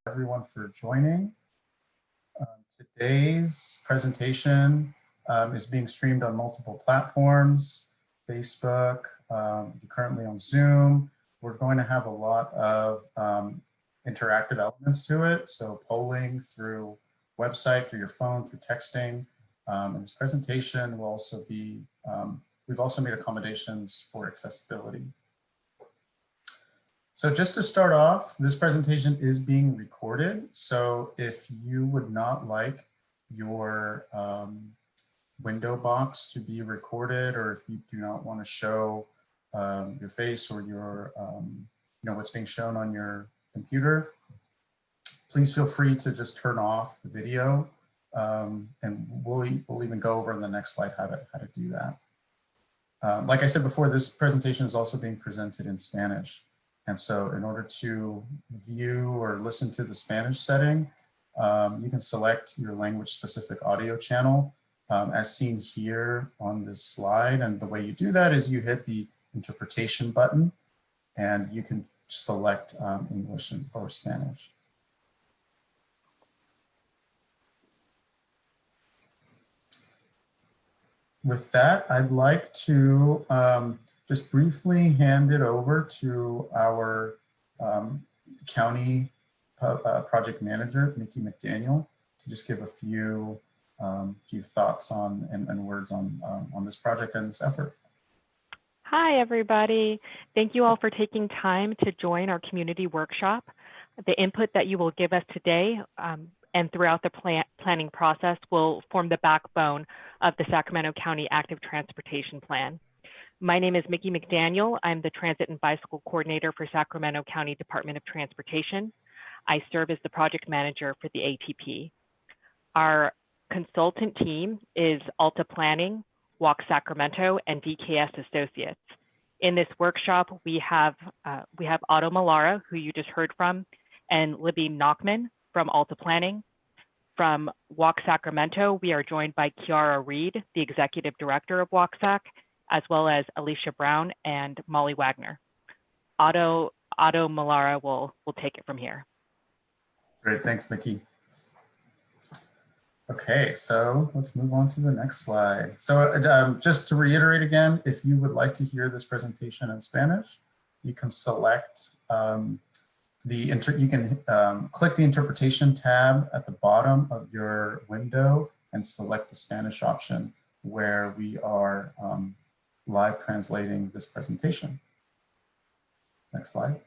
everyone for joining. Today's presentation is being streamed on multiple platforms, Facebook, currently on Zoom. We're going to have a lot of interactive elements to it. So polling through website, through your phone, through texting. And this presentation will also be, we've also made accommodations for accessibility. So just to start off, this presentation is being recorded. So if you would not like your window box to be recorded, or if you do not want to show your face or your, what's being shown on your computer, please feel free to just turn off the video. And we'll even go over in the next slide how to do that. Like I said before, this presentation is also being presented in Spanish. And so in order to view or listen to the Spanish setting, you can select your language specific audio channel as seen here on this slide. And the way you do that is you hit the interpretation button and you can select English or Spanish. With that, I'd like to just briefly hand it over to our county project manager, Nikki McDaniel, to just give a few thoughts on and words on this project and this effort. Hi, everybody. Thank you all for taking time to join our community workshop. The input that you will give us today and throughout the planning process will form the backbone of the Sacramento County Active Transportation Plan. My name is Mickey McDaniel. I'm the Transit and Bicycle Coordinator for Sacramento County Department of Transportation. I serve as the project manager for the ATP. Our consultant team is Alta Planning, Walk Sacramento, and DKS Associates. In this workshop, we have Otto Malara, who you just heard from, and Libby Nachman from Alta Planning. From Walk Sacramento, we are joined by Kiara Reed, the Executive Director of Walk Sac, as well as Alicia Brown and Molly Wagner. Otto Malara will take it from here. Great, thanks, Mickey. Okay, so let's move on to the next slide. So just to reiterate again, if you would like to hear this presentation in Spanish, you can select click the interpretation tab at the bottom of your window and select the Spanish option where we are live translating this presentation. Next slide.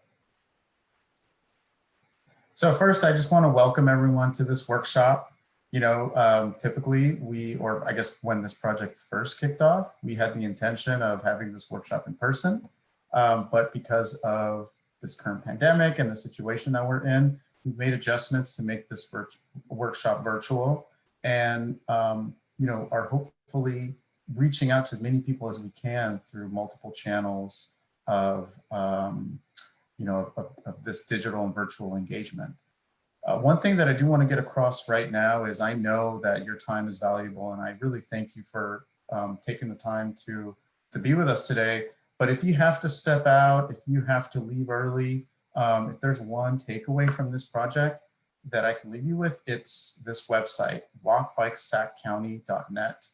So first, I just want to welcome everyone to this workshop. Typically or I guess when this project first kicked off, we had the intention of having this workshop in person. But because of this current pandemic and the situation that we're in, we've made adjustments to make this workshop virtual and, are hopefully reaching out to as many people as we can through multiple channels of this digital and virtual engagement. One thing that I do want to get across right now is I know that your time is valuable and I really thank you for taking the time to be with us today. But if you have to step out, if you have to leave early, if there's one takeaway from this project that I can leave you with, it's this website, walkbikesaccounty.net.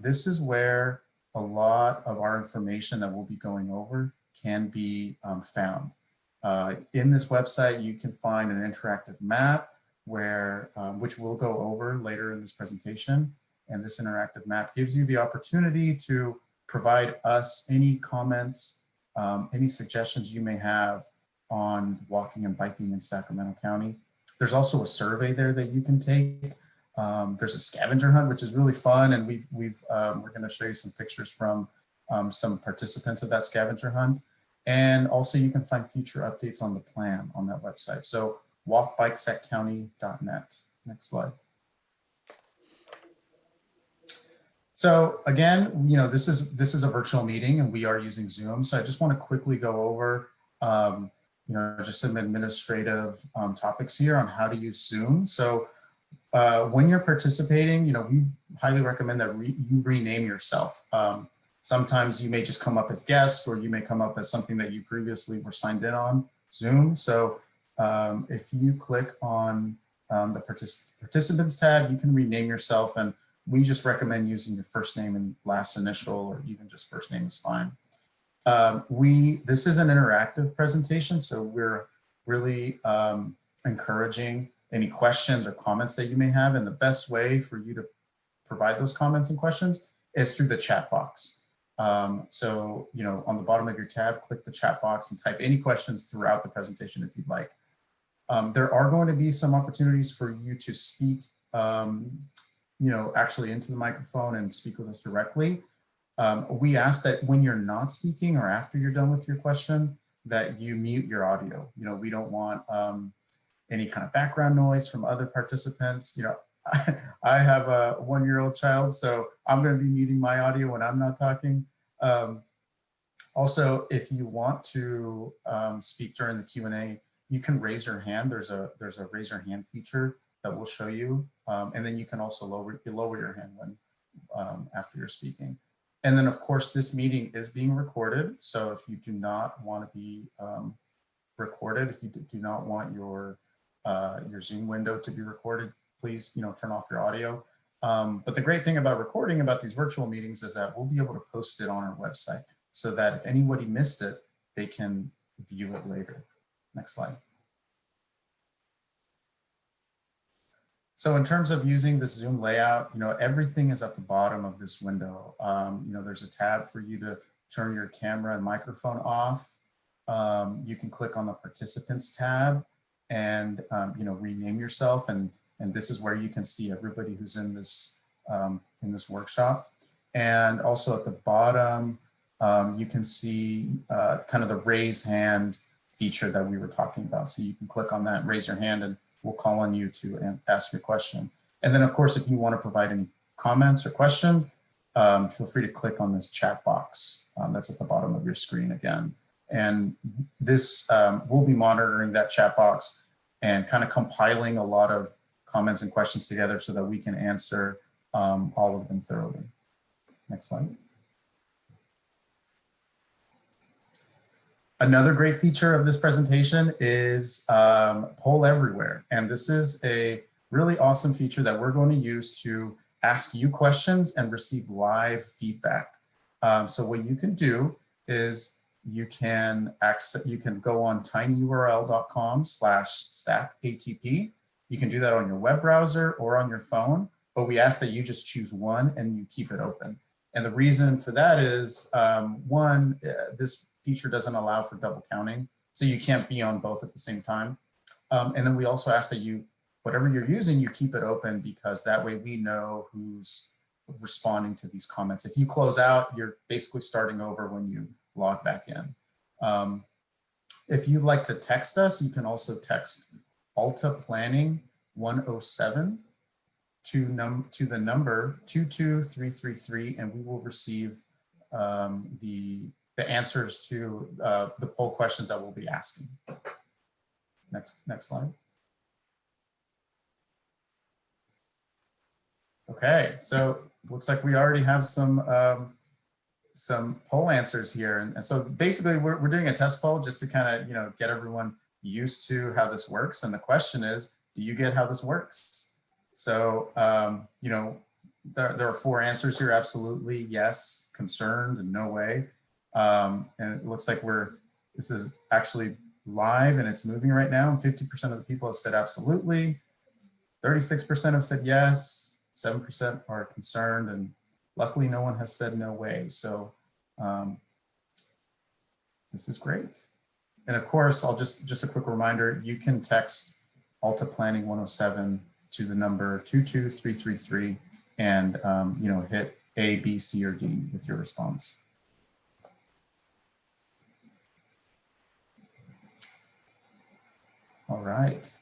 This is where a lot of our information that we'll be going over can be found. In this website, you can find an interactive map which we'll go over later in this presentation. And this interactive map gives you the opportunity to provide us any comments, any suggestions you may have on walking and biking in Sacramento County. There's also a survey there that you can take. There's a scavenger hunt, which is really fun. And we're going to show you some pictures from some participants of that scavenger hunt. And also you can find future updates on the plan on that website. So walkbikesaccounty.net. Next slide. So again, this is a virtual meeting and we are using Zoom. So I just want to quickly go over, just some administrative topics here on how to use Zoom. So when you're participating, we highly recommend that you rename yourself. Sometimes you may just come up as guest or you may come up as something that you previously were signed in on Zoom. So if you click on the participants tab, you can rename yourself, and we just recommend using your first name and last initial, or even just first name is fine. This is an interactive presentation, so we're really encouraging any questions or comments that you may have, and the best way for you to provide those comments and questions is through the chat box. So, you know, on the bottom of your tab, click the chat box and type any questions throughout the presentation if you'd like. There are going to be some opportunities for you to speak, you know, actually into the microphone and speak with us directly. We ask that when you're not speaking or after you're done with your question, that you mute your audio. You know, we don't want any kind of background noise from other participants. You know, I have a 1-year-old child, so I'm going to be muting my audio when I'm not talking. Also, if you want to speak during the Q&A, you can raise your hand. There's a raise your hand feature that will show you, and then you can also lower your hand when after you're speaking. And then, of course, this meeting is being recorded. So if you do not want to be recorded, if you do not want your Zoom window to be recorded, please, you know, turn off your audio. But the great thing about recording about these virtual meetings is that we'll be able to post it on our website so that if anybody missed it, they can view it later. Next slide. So in terms of using this Zoom layout, you know, everything is at the bottom of this window. You know, there's a tab for you to turn your camera and microphone off. You can click on the participants tab and, you know, rename yourself. And this is where you can see everybody who's in this workshop. And also at the bottom, you can see kind of the raise hand feature that we were talking about. So you can click on that, raise your hand, and we'll call on you to ask your question. And then, of course, if you want to provide any comments or questions, feel free to click on this chat box that's at the bottom of your screen again. And this we'll be monitoring that chat box and kind of compiling a lot of comments and questions together so that we can answer all of them thoroughly. Next slide. Another great feature of this presentation is Poll Everywhere. And this is a really awesome feature that we're going to use to ask you questions and receive live feedback. So what you can do is you can go on tinyurl.com/SAPATP. You can do that on your web browser or on your phone, but we ask that you just choose one and you keep it open. And the reason for that is, one, this feature doesn't allow for double counting, so you can't be on both at the same time. And then we also ask that you, whatever you're using, you keep it open, because that way we know who's responding to these comments. If you close out, you're basically starting over when you log back in. If you'd like to text us, you can also text Alta Planning 107 to the number 22333, and we will receive the answers to the poll questions that we'll be asking. Next slide. Okay, so looks like we already have some poll answers here, and so basically we're doing a test poll just to kind of, you know, get everyone used to how this works. And the question is, do you get how this works? So you know, there are 4 answers here: absolutely, yes, concerned, and no way. And it looks like this is actually live and it's moving right now. And 50% of the people have said absolutely, 36% have said yes, 7% are concerned, and luckily no one has said no way. So this is great. And of course, I'll just a quick reminder, you can text Alta Planning 107 to the number 22333 and you know, hit A, B, C, or D with your response. All right,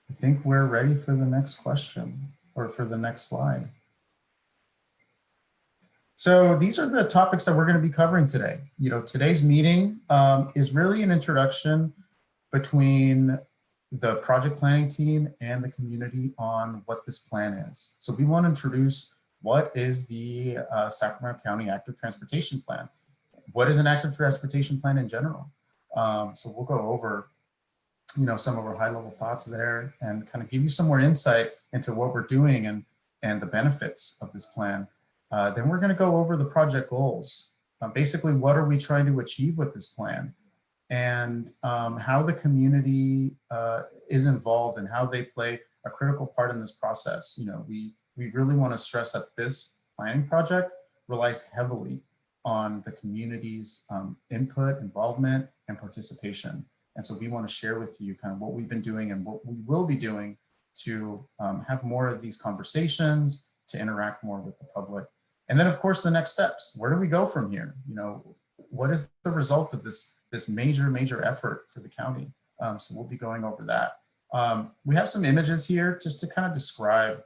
I think we're ready for the next question, or for the next slide. So these are the topics that we're going to be covering today. You know, today's meeting is really an introduction between the project planning team and the community on what this plan is. So we want to introduce what is the Sacramento County Active Transportation Plan. What is an active transportation plan in general? So we'll go over some of our high level thoughts there and kind of give you some more insight into what we're doing and the benefits of this plan. Then we're going to go over the project goals. Basically, what are we trying to achieve with this plan, and how the community is involved and how they play a critical part in this process. We really want to stress that this planning project relies heavily on the community's input, involvement, and participation. And so we want to share with you kind of what we've been doing and what we will be doing to have more of these conversations, to interact more with the public. And then, of course, the next steps. Where do we go from here? What is the result of this major effort for the county? So we'll be going over that. We have some images here just to kind of describe,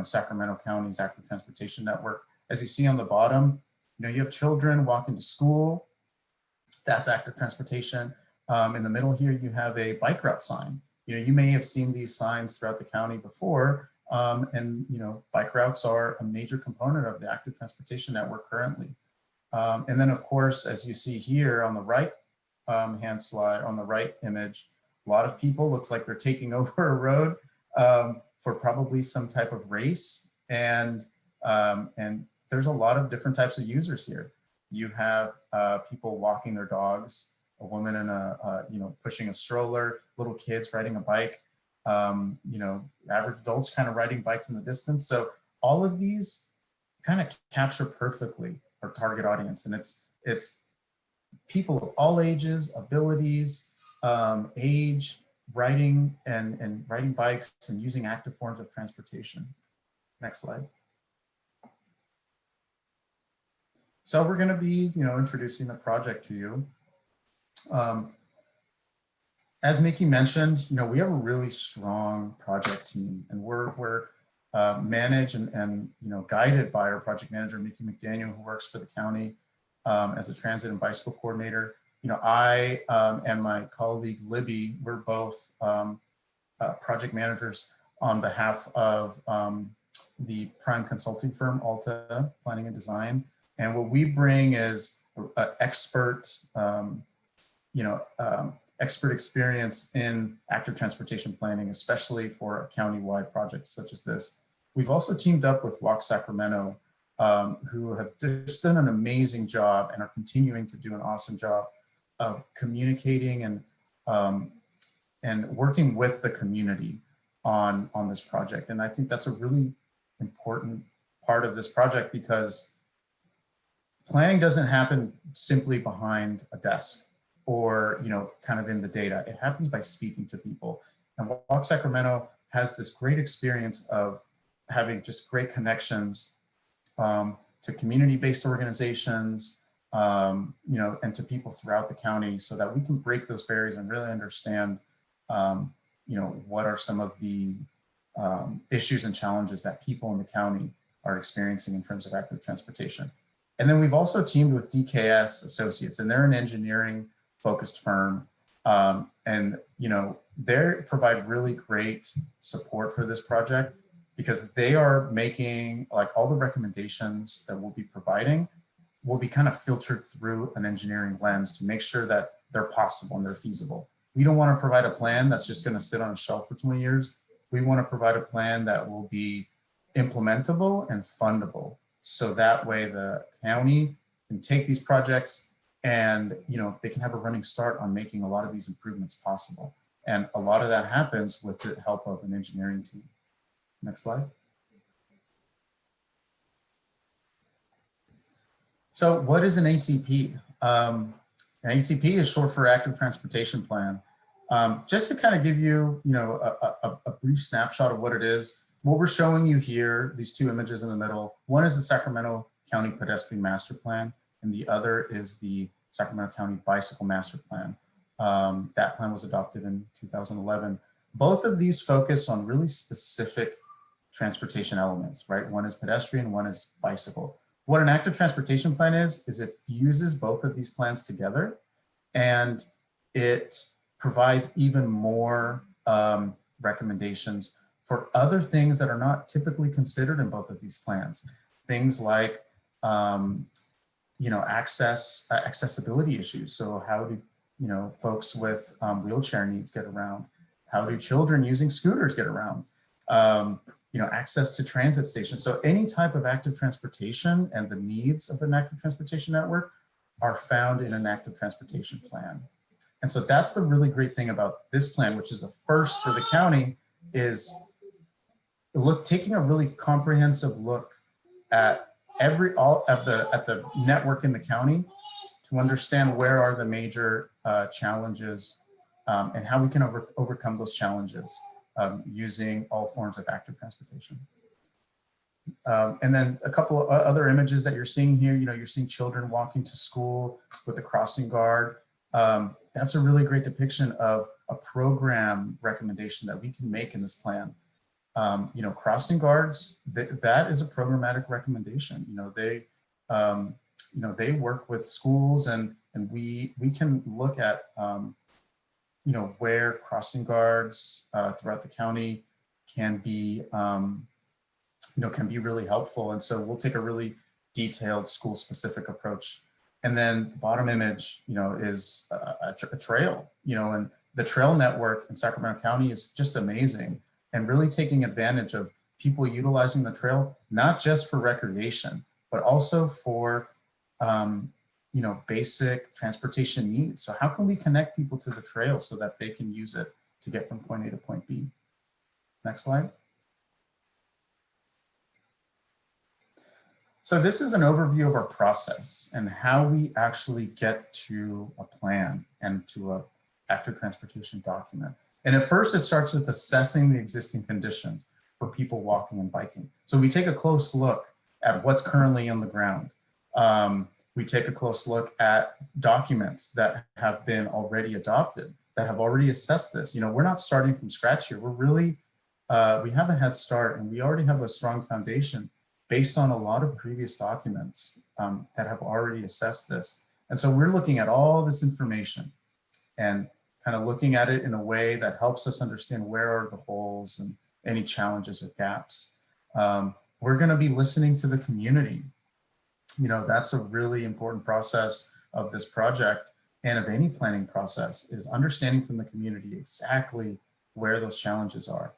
Sacramento County's active transportation network. As you see on the bottom, you have children walking to school. That's active transportation. In the middle here, you have a bike route sign. You may have seen these signs throughout the county before. And bike routes are a major component of the active transportation network currently. And then, of course, as you see here on the right hand slide, on the right image, a lot of people, looks like they're taking over a road for probably some type of race. And there's a lot of different types of users here. You have people walking their dogs, a woman in pushing a stroller, little kids riding a bike, average adults kind of riding bikes in the distance. So all of these kind of capture perfectly our target audience. And it's people of all ages, abilities, age, riding and riding bikes and using active forms of transportation. Next slide. So we're going to be, introducing the project to you. As Mickey mentioned, we have a really strong project team, and we're managed and guided by our project manager, Mickey McDaniel, who works for the county as a transit and bicycle coordinator. I and my colleague Libby, we're both project managers on behalf of the prime consulting firm, Alta Planning and Design. And what we bring is expert experience in active transportation planning, especially for county-wide projects such as this. We've also teamed up with VHAT Sacramento, who have just done an amazing job and are continuing to do an awesome job of communicating and working with the community on this project. And I think that's a really important part of this project, because planning doesn't happen simply behind a desk or kind of in the data. It happens by speaking to people. And VHAT Sacramento has this great experience of having just great connections to community-based organizations, and to people throughout the county, so that we can break those barriers and really understand, what are some of the issues and challenges that people in the county are experiencing in terms of active transportation. And then we've also teamed with DKS Associates, and they're an engineering focused firm. And they provide really great support for this project, because they are making, like, all the recommendations that we'll be providing will be kind of filtered through an engineering lens to make sure that they're possible and they're feasible. We don't want to provide a plan that's just going to sit on a shelf for 20 years. We want to provide a plan that will be implementable and fundable. So that way the county can take these projects and they can have a running start on making a lot of these improvements possible. And a lot of that happens with the help of an engineering team. Next slide. So what is an ATP? An ATP is short for Active Transportation Plan. Just to kind of give you, a brief snapshot of what it is, what we're showing you here, these two images in the middle, one is the Sacramento County Pedestrian Master Plan, and the other is the Sacramento County Bicycle Master Plan. That plan was adopted in 2011. Both of these focus on really specific transportation elements, right? One is pedestrian, one is bicycle. What an active transportation plan is it fuses both of these plans together, and it provides even more recommendations for other things that are not typically considered in both of these plans. Things like, accessibility issues. So how do, folks with wheelchair needs get around? How do children using scooters get around? Access to transit stations. So any type of active transportation and the needs of an active transportation network are found in an active transportation plan. And so that's the really great thing about this plan, which is the first for the county, is taking a really comprehensive look at at the network in the county to understand where are the major challenges and how we can overcome those challenges using all forms of active transportation. And then a couple of other images that you're seeing here, you're seeing children walking to school with a crossing guard. That's a really great depiction of a program recommendation that we can make in this plan. Crossing guards, that is a programmatic recommendation. They work with schools, and we can look at where crossing guards throughout the county can be can be really helpful. And so we'll take a really detailed school specific approach. And then the bottom image, is a trail, and the trail network in Sacramento County is just amazing, and really taking advantage of people utilizing the trail, not just for recreation, but also for, basic transportation needs. So how can we connect people to the trail so that they can use it to get from point A to point B? Next slide. So this is an overview of our process and how we actually get to a plan and to a active transportation document. And at first it starts with assessing the existing conditions for people walking and biking. So we take a close look at what's currently on the ground. We take a close look at documents that have been already adopted, that have already assessed this. We're not starting from scratch here. We're really, we have a head start, and we already have a strong foundation based on a lot of previous documents that have already assessed this. And so we're looking at all this information and kind of looking at it in a way that helps us understand where are the holes and any challenges or gaps. We're going to be listening to the community. That's a really important process of this project and of any planning process, is understanding from the community exactly where those challenges are.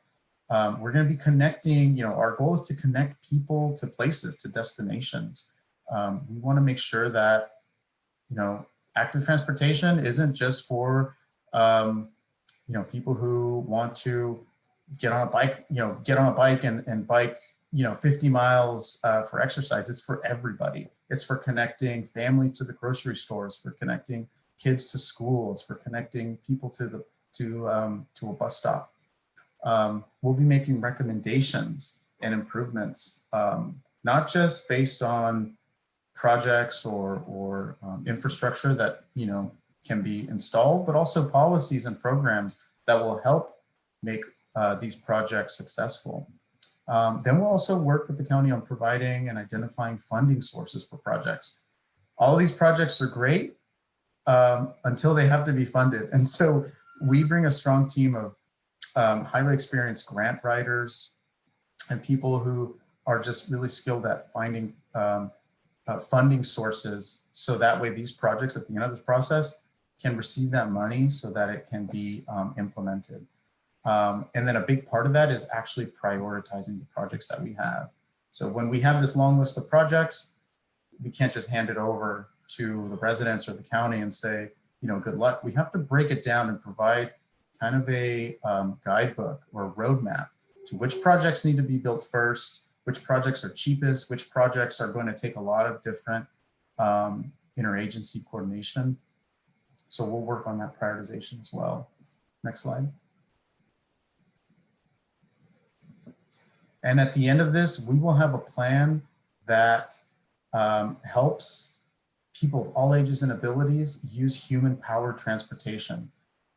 We're going to be connecting, our goal is to connect people to places, to destinations. We want to make sure that, active transportation isn't just for, people who want to get on a bike, and bike, 50 miles for exercise. It's for everybody. It's for connecting family to the grocery stores, for connecting kids to schools, for connecting people to a bus stop. We'll be making recommendations and improvements, not just based on projects or infrastructure that can be installed, but also policies and programs that will help make these projects successful. Then we'll also work with the county on providing and identifying funding sources for projects. All of these projects are great until they have to be funded. And so we bring a strong team of highly experienced grant writers and people who are just really skilled at finding funding sources, so that way these projects at the end of this process can receive that money so that it can be implemented. And then a big part of that is actually prioritizing the projects that we have. So when we have this long list of projects, we can't just hand it over to the residents or the county and say, good luck. We have to break it down and provide kind of a guidebook or a roadmap to which projects need to be built first, which projects are cheapest, which projects are going to take a lot of different interagency coordination. So we'll work on that prioritization as well. Next slide. And at the end of this, we will have a plan that helps people of all ages and abilities use human-powered transportation.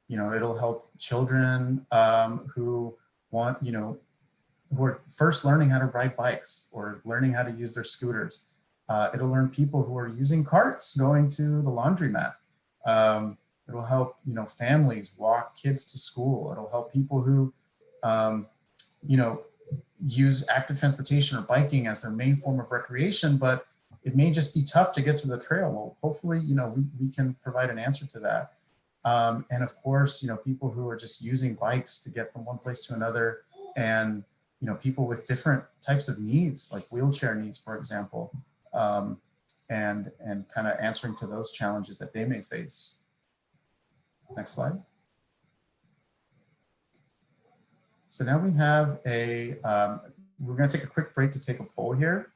It'll help children who want, who are first learning how to ride bikes or learning how to use their scooters. It'll learn people who are using carts going to the laundromat. It'll help, families walk kids to school. It'll help people who, use active transportation or biking as their main form of recreation, but it may just be tough to get to the trail. Well, hopefully, we can provide an answer to that. And of course, people who are just using bikes to get from one place to another, and people with different types of needs, like wheelchair needs, for example, and kind of answering to those challenges that they may face. Next slide. So now we have we're going to take a quick break to take a poll here.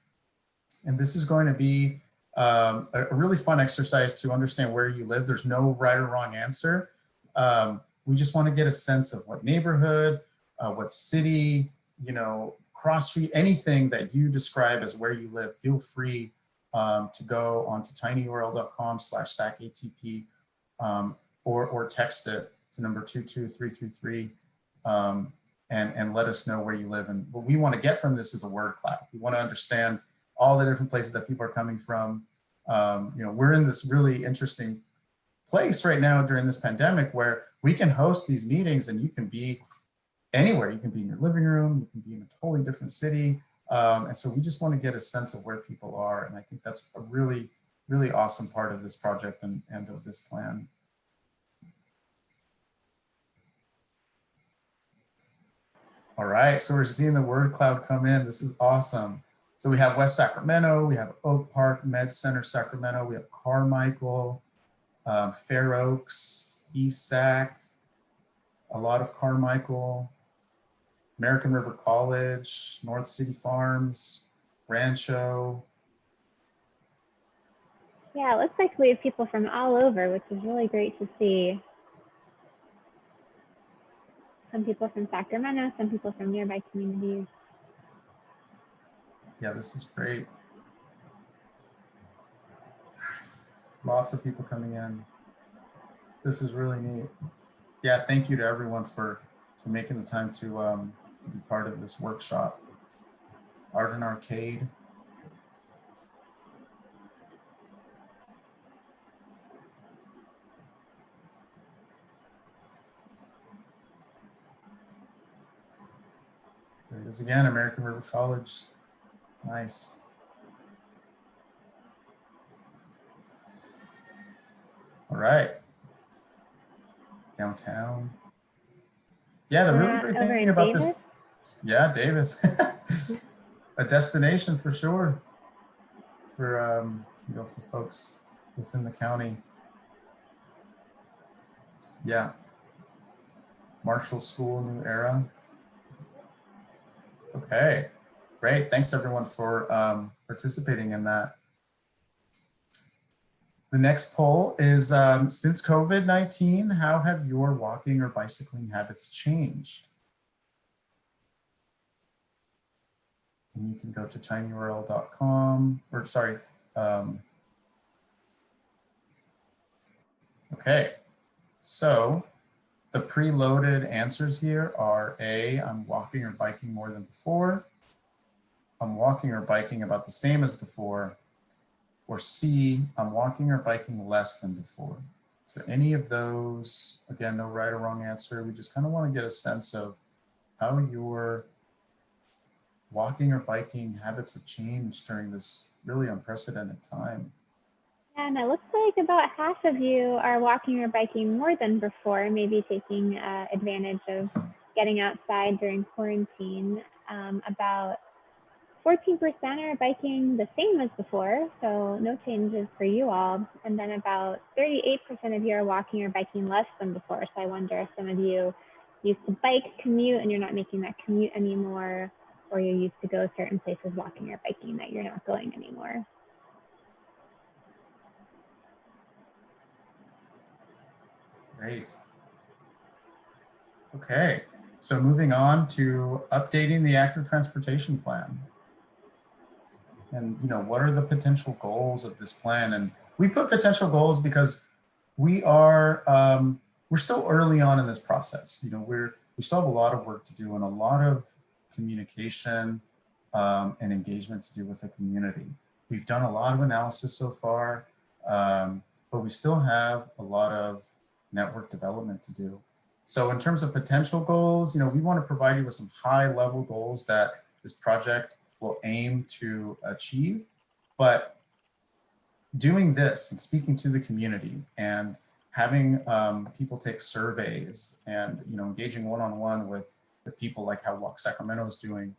And this is going to be a really fun exercise to understand where you live. There's no right or wrong answer. We just want to get a sense of what neighborhood, what city, cross street, anything that you describe as where you live. Feel free to go onto tinyurl.com/SACATP or text it to number 22333 and let us know where you live. And what we want to get from this is a word cloud. We want to understand all the different places that people are coming from. We're in this really interesting place right now during this pandemic where we can host these meetings and you can be anywhere. You can be in your living room, you can be in a totally different city. And so we just want to get a sense of where people are. And I think that's a really, really awesome part of this project and of this plan. All right, so we're seeing the word cloud come in. This is awesome. So we have West Sacramento, we have Oak Park, Med Center Sacramento, we have Carmichael, Fair Oaks, East Sac, a lot of Carmichael, American River College, North City Farms, Rancho. Yeah, it looks like we have people from all over, which is really great to see. Some people from Sacramento, some people from nearby communities. Yeah, this is great. Lots of people coming in. This is really neat. Yeah, thank you to everyone for making the time to be part of this workshop. Art and Arcade. There it is again, American River College. Nice. All right. Downtown. Yeah, the really great thing about this. Yeah, Davis. A destination for sure for for folks within the county. Yeah. Marshall School, New Era. Okay, great. Thanks everyone for participating in that. The next poll is, since COVID-19, how have your walking or bicycling habits changed? And you can go to tinyurl.com, or sorry. Okay, so the preloaded answers here are A, I'm walking or biking more than before. I'm walking or biking about the same as before. Or C, I'm walking or biking less than before. So any of those, again, no right or wrong answer. We just kind of want to get a sense of how your walking or biking habits have changed during this really unprecedented time. And it looks like about half of you are walking or biking more than before, maybe taking advantage of getting outside during quarantine. About 14% are biking the same as before, so no changes for you all. And then about 38% of you are walking or biking less than before. So I wonder if some of you used to bike, commute, and you're not making that commute anymore, or you used to go certain places walking or biking that you're not going anymore. Great. Okay, so moving on to updating the active transportation plan. And what are the potential goals of this plan? And we put potential goals because we're still early on in this process. We still have a lot of work to do and a lot of communication and engagement to do with the community. We've done a lot of analysis so far, but we still have a lot of network development to do. So in terms of potential goals, we want to provide you with some high level goals that this project will aim to achieve. But doing this and speaking to the community and having people take surveys and, engaging one-on-one with people like how Walk Sacramento is doing,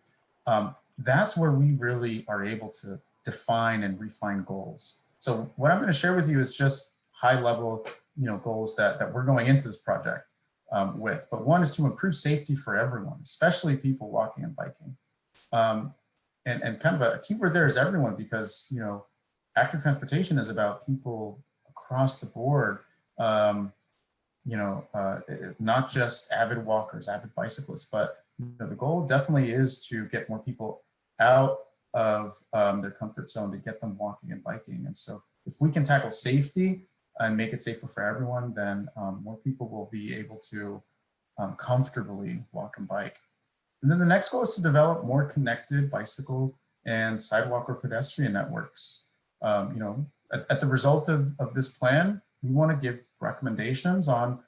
that's where we really are able to define and refine goals. So what I'm going to share with you is just high level, goals that we're going into this project with. But one is to improve safety for everyone, especially people walking and biking. And kind of a keyword there is everyone, because, active transportation is about people across the board, not just avid walkers, avid bicyclists, but the goal definitely is to get more people out of their comfort zone, to get them walking and biking. And so if we can tackle safety and make it safer for everyone, then more people will be able to comfortably walk and bike. And then the next goal is to develop more connected bicycle and sidewalk or pedestrian networks. At the result of this plan, we want to give recommendations on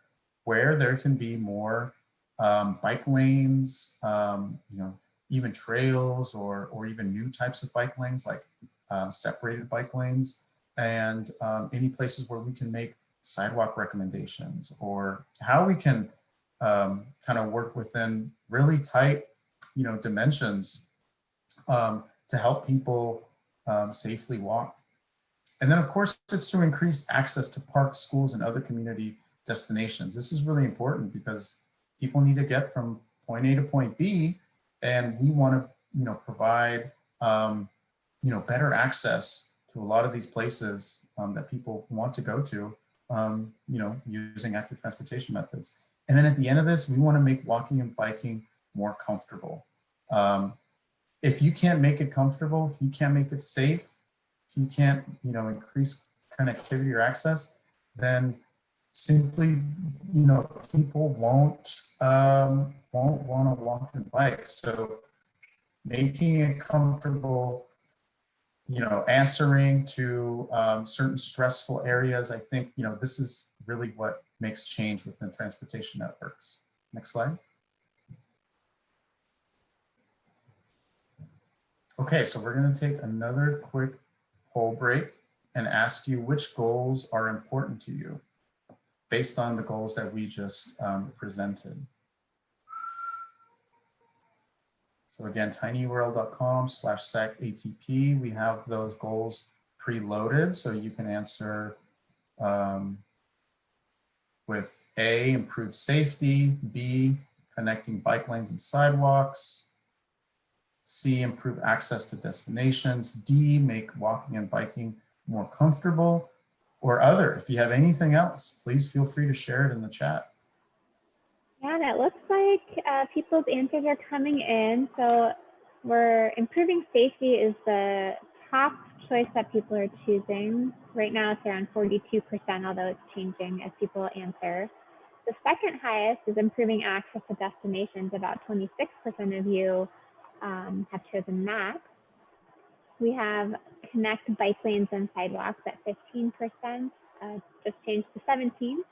where there can be more bike lanes, even trails or even new types of bike lanes, like separated bike lanes, and any places where we can make sidewalk recommendations, or how we can kind of work within really tight, dimensions to help people safely walk. And then, of course, it's to increase access to parks, schools, and other community destinations. This is really important because people need to get from point A to point B, and we want to, provide, better access to a lot of these places that people want to go to, using active transportation methods. And then at the end of this, we want to make walking and biking more comfortable. If you can't make it comfortable, if you can't make it safe, if you can't, increase connectivity or access, then simply, people won't want to walk and bike. So making it comfortable, answering to certain stressful areas, I think, this is really what makes change within transportation networks. Next slide. Okay, so we're going to take another quick poll break and ask you which goals are important to you based on the goals that we just presented. So again, tinyurl.com/SacATP. We have those goals preloaded, so you can answer with A, improve safety, B, connecting bike lanes and sidewalks, C, improve access to destinations, D, make walking and biking more comfortable, or other. If you have anything else, please feel free to share it in the chat. Yeah, and it looks like people's answers are coming in. So we're improving safety is the top choice that people are choosing. Right now it's around 42%, although it's changing as people answer. The second highest is improving access to destinations. About 26% of you have chosen that. We have connect bike lanes and sidewalks at 15%, just changed to 17%.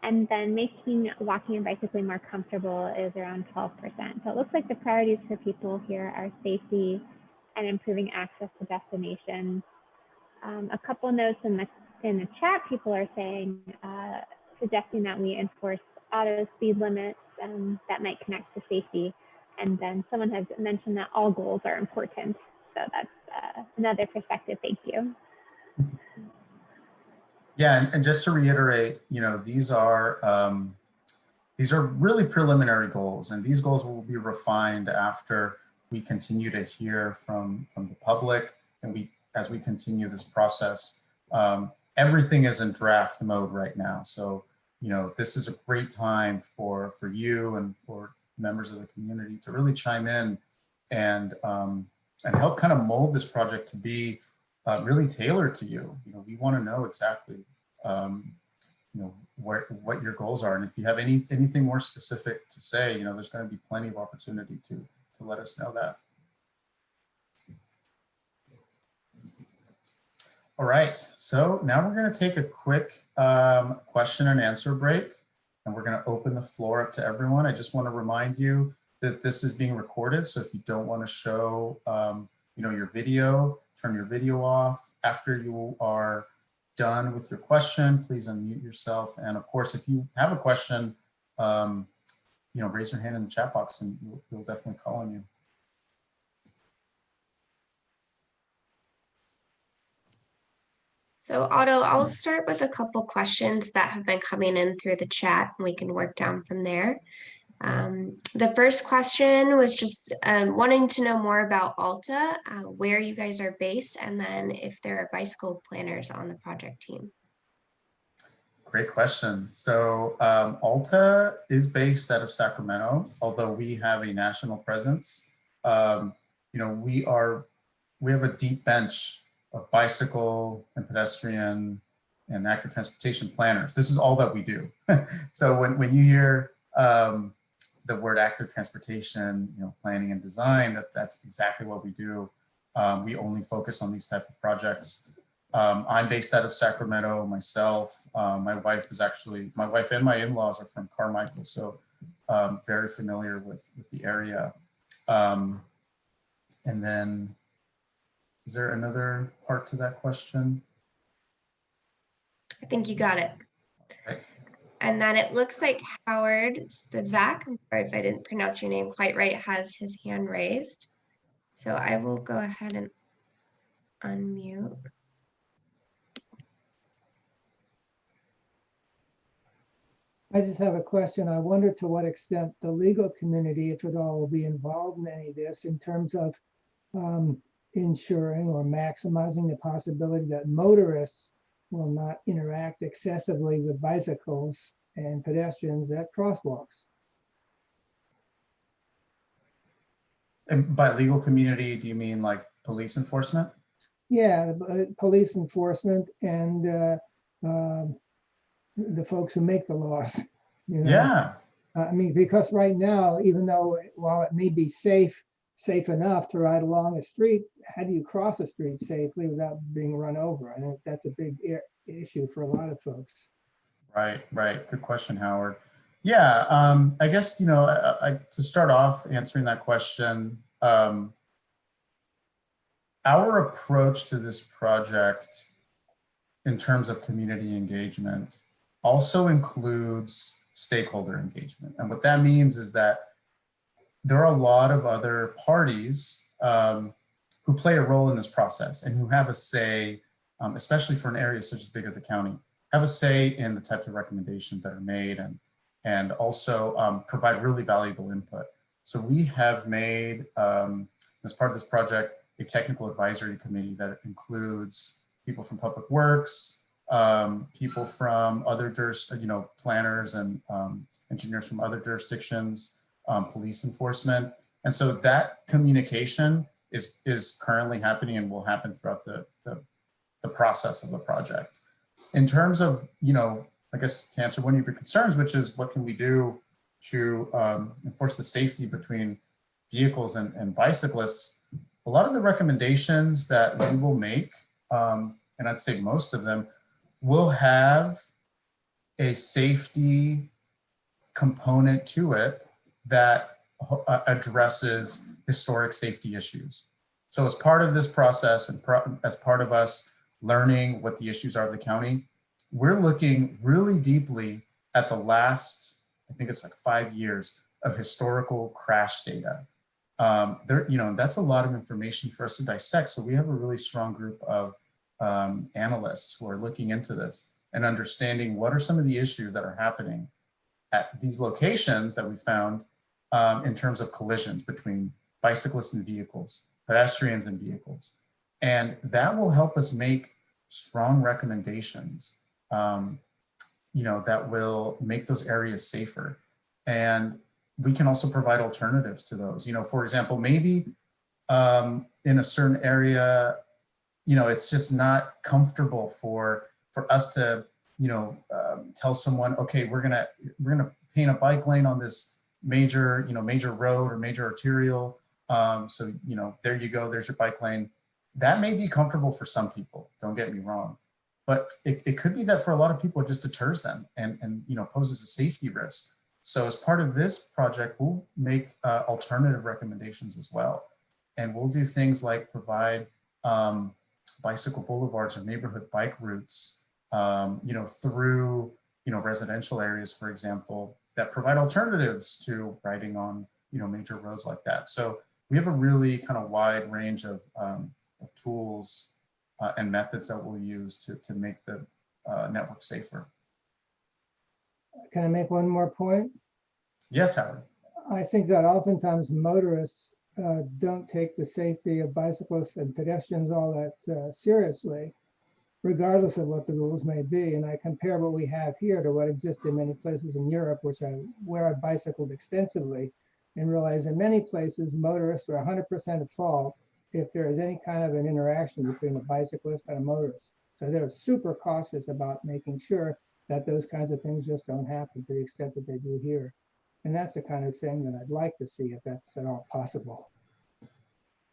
And then making walking and bicycling more comfortable is around 12%. So it looks like the priorities for people here are safety and improving access to destinations. A couple notes in the chat, people are saying, suggesting that we enforce auto speed limits that might connect to safety. And then someone has mentioned that all goals are important. So that's another perspective. Thank you. Yeah, and just to reiterate, these are really preliminary goals, and these goals will be refined after we continue to hear from the public, and as we continue this process. Everything is in draft mode right now, so this is a great time for you and for members of the community to really chime in and help kind of mold this project to be really tailored to you. We want to know exactly, what your goals are, and if you have anything more specific to say, there's going to be plenty of opportunity to let us know that. All right, so now we're going to take a quick question and answer break, and we're going to open the floor up to everyone. I just want to remind you that this is being recorded, so if you don't want to show your video, turn your video off. After you are done with your question, please unmute yourself. And of course, if you have a question, raise your hand in the chat box and we'll definitely call on you. So Otto, I'll start with a couple questions that have been coming in through the chat and we can work down from there. The first question was just wanting to know more about Alta, where you guys are based, and then if there are bicycle planners on the project team. Great question. So Alta is based out of Sacramento, although we have a national presence. We have a deep bench of bicycle and pedestrian and active transportation planners. This is all that we do. So when you hear the word active transportation, planning and design, that's exactly what we do. We only focus on these type of projects. I'm based out of Sacramento myself. My wife and my in-laws are from Carmichael, so very familiar with the area. And then, is there another part to that question? I think you got it. Right. And then it looks like Howard Spivak, I'm sorry if I didn't pronounce your name quite right, has his hand raised. So I will go ahead and unmute. I just have a question. I wonder to what extent the legal community, if at all, will be involved in any of this in terms of ensuring or maximizing the possibility that motorists will not interact excessively with bicycles and pedestrians at crosswalks. And by legal community, do you mean like police enforcement? Yeah, police enforcement and the folks who make the laws. Yeah. I mean, because right now, even though while it may be safe enough to ride along a street, how do you cross a street safely without being run over? I think that's a big issue for a lot of folks. Right. Good question, Howard. Yeah, I guess, to start off answering that question, our approach to this project in terms of community engagement also includes stakeholder engagement. And what that means is that there are a lot of other parties who play a role in this process and who have a say, especially for an area such as big as the county, have a say in the types of recommendations that are made and also provide really valuable input. So we have made, as part of this project, a technical advisory committee that includes people from Public Works, people from other planners and engineers from other jurisdictions, police enforcement. And so that communication is currently happening and will happen throughout the process of the project. In terms of, I guess to answer one of your concerns, which is what can we do to enforce the safety between vehicles and bicyclists, a lot of the recommendations that we will make, and I'd say most of them, will have a safety component to it that addresses historic safety issues. So as part of this process and as part of us learning what the issues are of the county, we're looking really deeply at the last, I think it's like 5 years of historical crash data. That's a lot of information for us to dissect. So we have a really strong group of analysts who are looking into this and understanding what are some of the issues that are happening at these locations that we found in terms of collisions between bicyclists and vehicles, pedestrians and vehicles. And that will help us make strong recommendations, that will make those areas safer. And we can also provide alternatives to those. For example, maybe in a certain area, it's just not comfortable for us to, tell someone, okay, we're gonna paint a bike lane on this major road or major arterial. So, there you go, there's your bike lane. That may be comfortable for some people, don't get me wrong. But it could be that for a lot of people, it just deters them and poses a safety risk. So as part of this project, we'll make alternative recommendations as well. And we'll do things like provide bicycle boulevards or neighborhood bike routes through, residential areas, for example, that provide alternatives to riding on, major roads like that. So we have a really kind of wide range of tools and methods that we'll use to make the network safer. Can I make one more point? Yes, Howard. I think that oftentimes motorists don't take the safety of bicyclists and pedestrians all that seriously, regardless of what the rules may be. And I compare what we have here to what exists in many places in Europe, where I've bicycled extensively, and realize in many places motorists are 100% at fault if there is any kind of an interaction between a bicyclist and a motorist. So they're super cautious about making sure that those kinds of things just don't happen to the extent that they do here. And that's the kind of thing that I'd like to see if that's at all possible.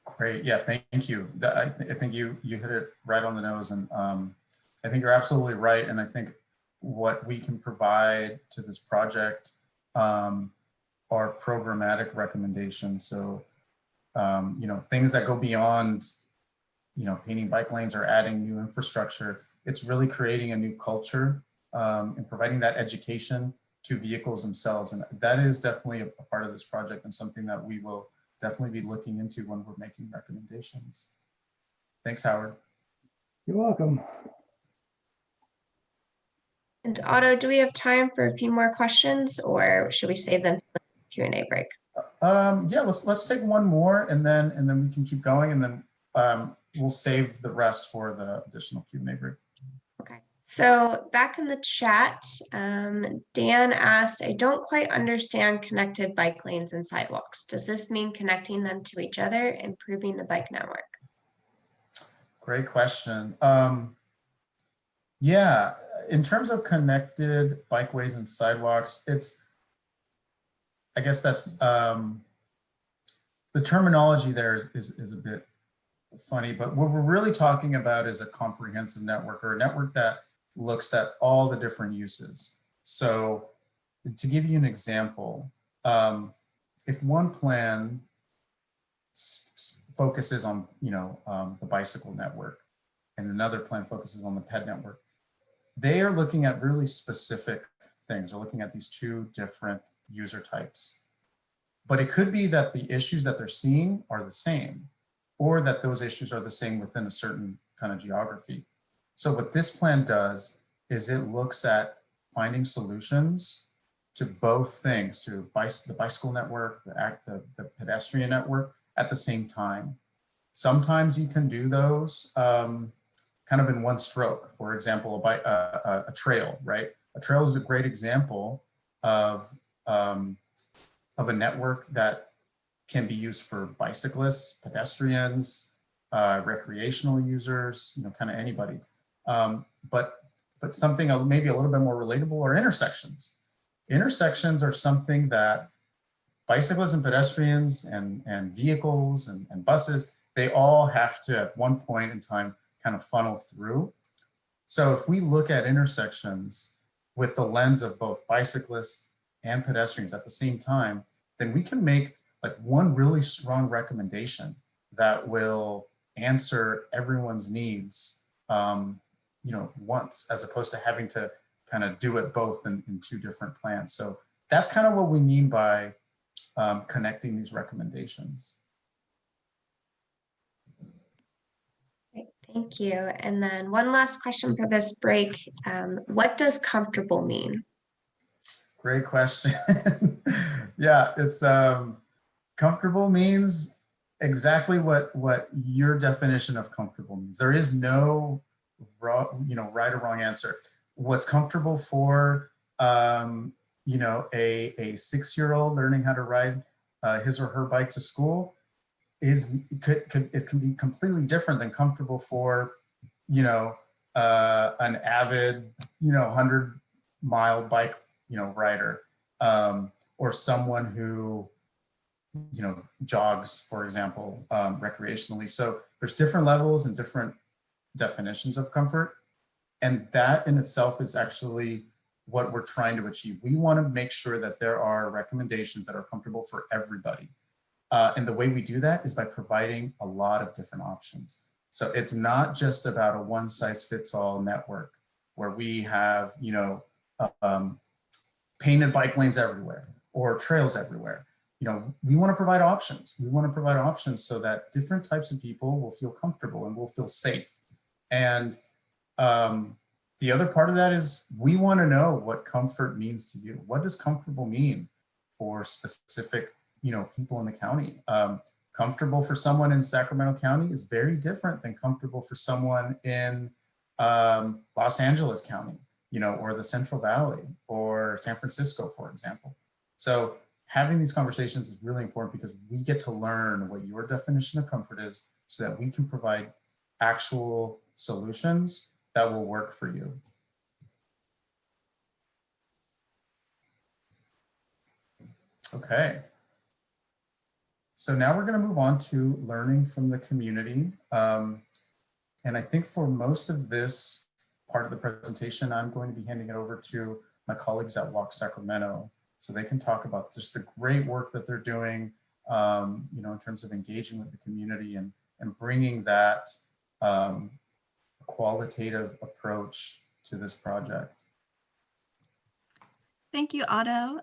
Great. Yeah, thank you. I think you hit it right on the nose. And I think you're absolutely right. And I think what we can provide to this project are programmatic recommendations. So, things that go beyond, painting bike lanes or adding new infrastructure. It's really creating a new culture and providing that education to vehicles themselves. And that is definitely a part of this project and something that we will definitely be looking into when we're making recommendations. Thanks, Howard. You're welcome. And Otto, do we have time for a few more questions, or should we save them for the Q&A break? Yeah, let's take one more, and then we can keep going, and then we'll save the rest for the additional Q&A break. Okay. So back in the chat, Dan asked, I don't quite understand connected bike lanes and sidewalks. Does this mean connecting them to each other, improving the bike network? Great question. Yeah, in terms of connected bikeways and sidewalks, I guess that's, the terminology there is a bit funny, but what we're really talking about is a comprehensive network, or a network that looks at all the different uses. So to give you an example, if one plan focuses on, the bicycle network, and another plan focuses on the ped network, they are looking at really specific things. They're looking at these two different user types. But it could be that the issues that they're seeing are the same, or that those issues are the same within a certain kind of geography. So what this plan does is it looks at finding solutions to both things, to the bicycle network, the pedestrian network at the same time. Sometimes you can do those kind of in one stroke. For example, a trail, right? A trail is a great example of a network that can be used for bicyclists, pedestrians, recreational users, kind of anybody. But something maybe a little bit more relatable are intersections. Intersections are something that bicyclists and pedestrians and vehicles and buses, they all have to at one point in time kind of funnel through. So if we look at intersections with the lens of both bicyclists and pedestrians at the same time, then we can make like one really strong recommendation that will answer everyone's needs, once, as opposed to having to kind of do it both in two different plans. So that's kind of what we mean by connecting these recommendations. Great, thank you. And then one last question for this break. What does comfortable mean? Great question. Yeah, it's comfortable means exactly what your definition of comfortable means. There is no right or wrong answer. What's comfortable for a 6-year-old learning how to ride his or her bike to school can be completely different than comfortable for an avid 100-mile bike rider, or someone who jogs, for example, recreationally. So there's different levels and different definitions of comfort, and that in itself is actually what we're trying to achieve. We want to make sure that there are recommendations that are comfortable for everybody, and the way we do that is by providing a lot of different options. So it's not just about a one-size-fits-all network. where we have, you know, painted bike lanes everywhere or trails everywhere. You know, we want to provide options. We want to provide options so that different types of people will feel comfortable and will feel safe. And the other part of that is we want to know what comfort means to you. What does comfortable mean for specific, you know, people in the county? Comfortable for someone in Sacramento County is very different than comfortable for someone in Los Angeles County, you know, or the Central Valley or San Francisco, for example. So having these conversations is really important because we get to learn what your definition of comfort is so that we can provide actual solutions that will work for you. Okay. So now we're going to move on to learning from the community. And I think for most of this part of the presentation, I'm going to be handing it over to my colleagues at Walk Sacramento, so they can talk about just the great work that they're doing, you know, in terms of engaging with the community and bringing that qualitative approach to this project. Thank you, Otto,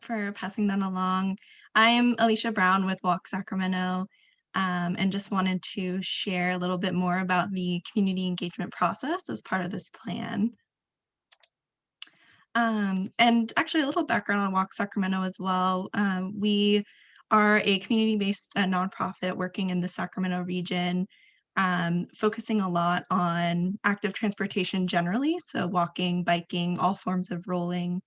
for passing that along. I'm Alicia Brown with Walk Sacramento, and just wanted to share a little bit more about the community engagement process as part of this plan. And actually a little background on Walk Sacramento as well. We are a community-based nonprofit working in the Sacramento region, focusing a lot on active transportation generally, so walking, biking, all forms of rolling.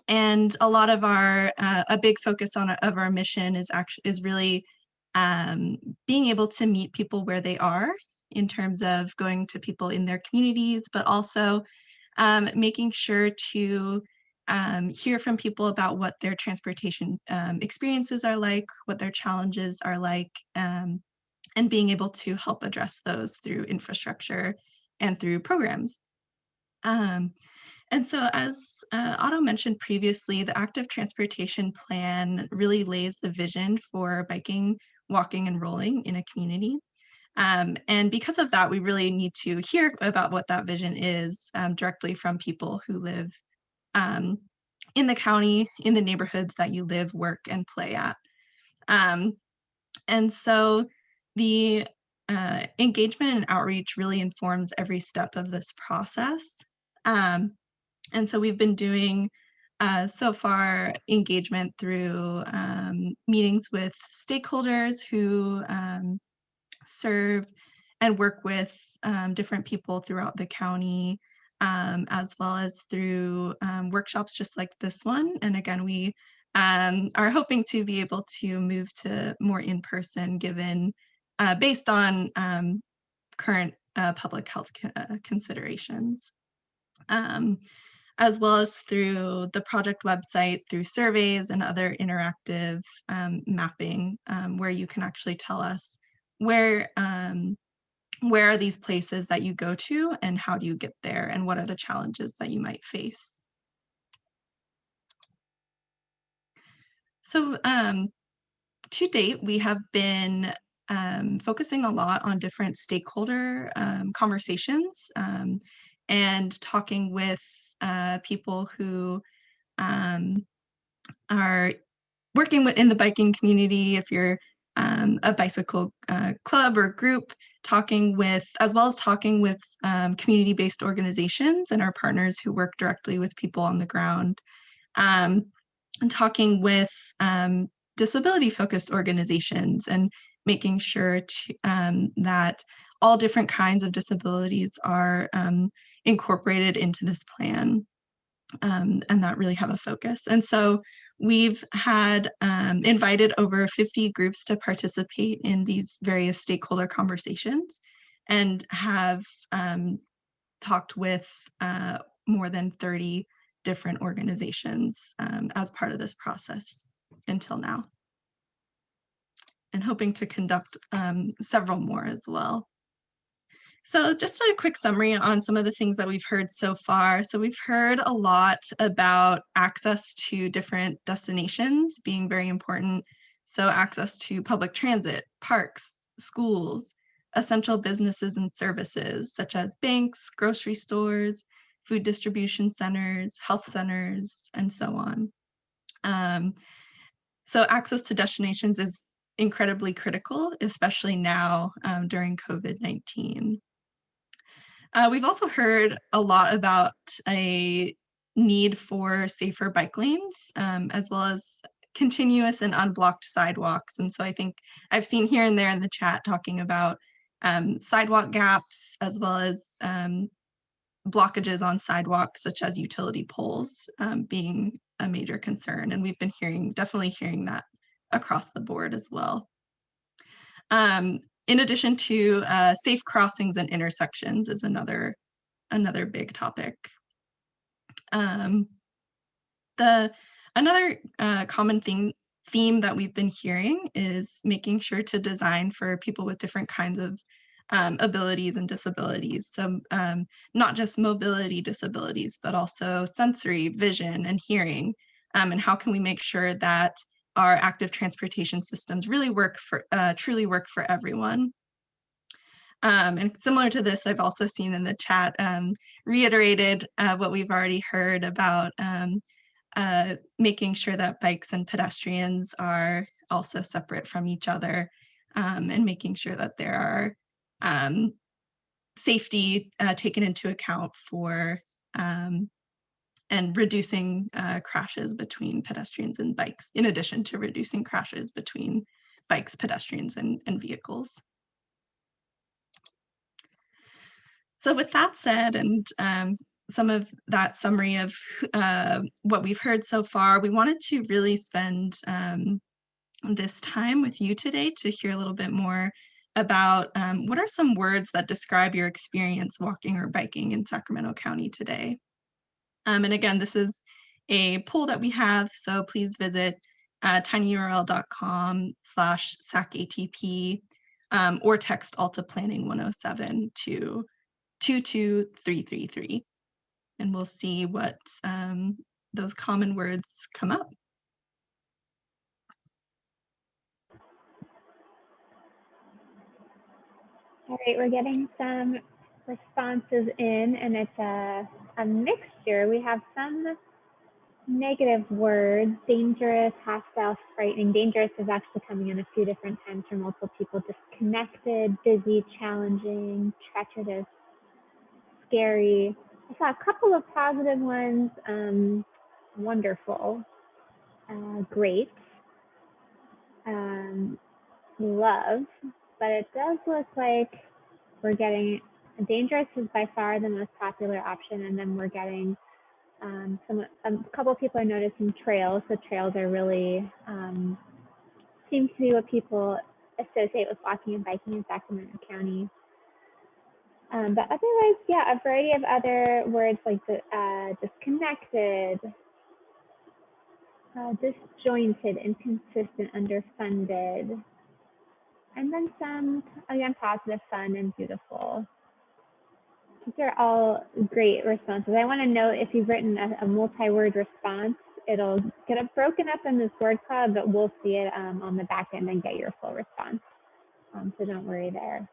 And a lot of our, a big focus of our mission is really being able to meet people where they are in terms of going to people in their communities, but also making sure to hear from people about what their transportation experiences are like, what their challenges are like, and being able to help address those through infrastructure and through programs. And so as Otto mentioned previously, the active transportation plan really lays the vision for biking, walking, and rolling in a community. And because of that, we really need to hear about what that vision is directly from people who live in the county, in the neighborhoods that you live, work, and play at. And so the engagement and outreach really informs every step of this process. And so we've been doing so far engagement through meetings with stakeholders who serve and work with different people throughout the county, as well as through workshops just like this one. And again, we are hoping to be able to move to more in-person given, based on current public health considerations. As well as through the project website, through surveys and other interactive mapping, where you can actually tell us where are these places that you go to and how do you get there and what are the challenges that you might face. So to date, we have been focusing a lot on different stakeholder conversations and talking with people who are working within the biking community. If you're a bicycle club or group, as well as talking with community-based organizations and our partners who work directly with people on the ground, and talking with disability-focused organizations and making sure that all different kinds of disabilities are incorporated into this plan, and that really have a focus. And so we've had invited over 50 groups to participate in these various stakeholder conversations and have talked with more than 30 different organizations as part of this process until now, and hoping to conduct several more as well. So just a quick summary on some of the things that we've heard so far. So we've heard a lot about access to different destinations being very important. So access to public transit, parks, schools, essential businesses and services such as banks, grocery stores, food distribution centers, health centers, and so on. So access to destinations is incredibly critical, especially now during COVID-19. We've also heard a lot about a need for safer bike lanes, as well as continuous and unblocked sidewalks. And so I think I've seen here and there in the chat talking about sidewalk gaps, as well as blockages on sidewalks, such as utility poles, being a major concern. And we've been definitely hearing that across the board as well. In addition to safe crossings and intersections is another big topic. Another common theme that we've been hearing is making sure to design for people with different kinds of abilities and disabilities. So not just mobility disabilities, but also sensory, vision, and hearing. And how can we make sure that our active transportation systems really truly work for everyone? And similar to this, I've also seen in the chat reiterated what we've already heard about making sure that bikes and pedestrians are also separate from each other, and making sure that there are safety taken into account for and reducing crashes between pedestrians and bikes, in addition to reducing crashes between bikes, pedestrians, and vehicles. So with that said, and some of that summary of what we've heard so far, we wanted to really spend this time with you today to hear a little bit more about what are some words that describe your experience walking or biking in Sacramento County today. And again, this is a poll that we have, so please visit tinyurl.com/SACATP or text Alta Planning 107 to 22333, and we'll see what those common words come up. All right, we're getting some responses in, and it's a mixture. We have some negative words: dangerous, hostile, frightening. Dangerous is actually coming in a few different times from multiple people. Disconnected, busy, challenging, treacherous, scary. I saw a couple of positive ones. Wonderful, great, love, but it does look like we're getting dangerous is by far the most popular option, and then we're getting a couple of people are noticing trails. So trails are really seems to be what people associate with walking and biking in Sacramento County. But otherwise, yeah, a variety of other words like disconnected, disjointed, inconsistent, underfunded, and then some, again, positive, fun, and beautiful. These are all great responses. I want to note, if you've written a multi-word response, it'll get broken up in this word cloud, but we'll see it on the back end and get your full response. So don't worry there.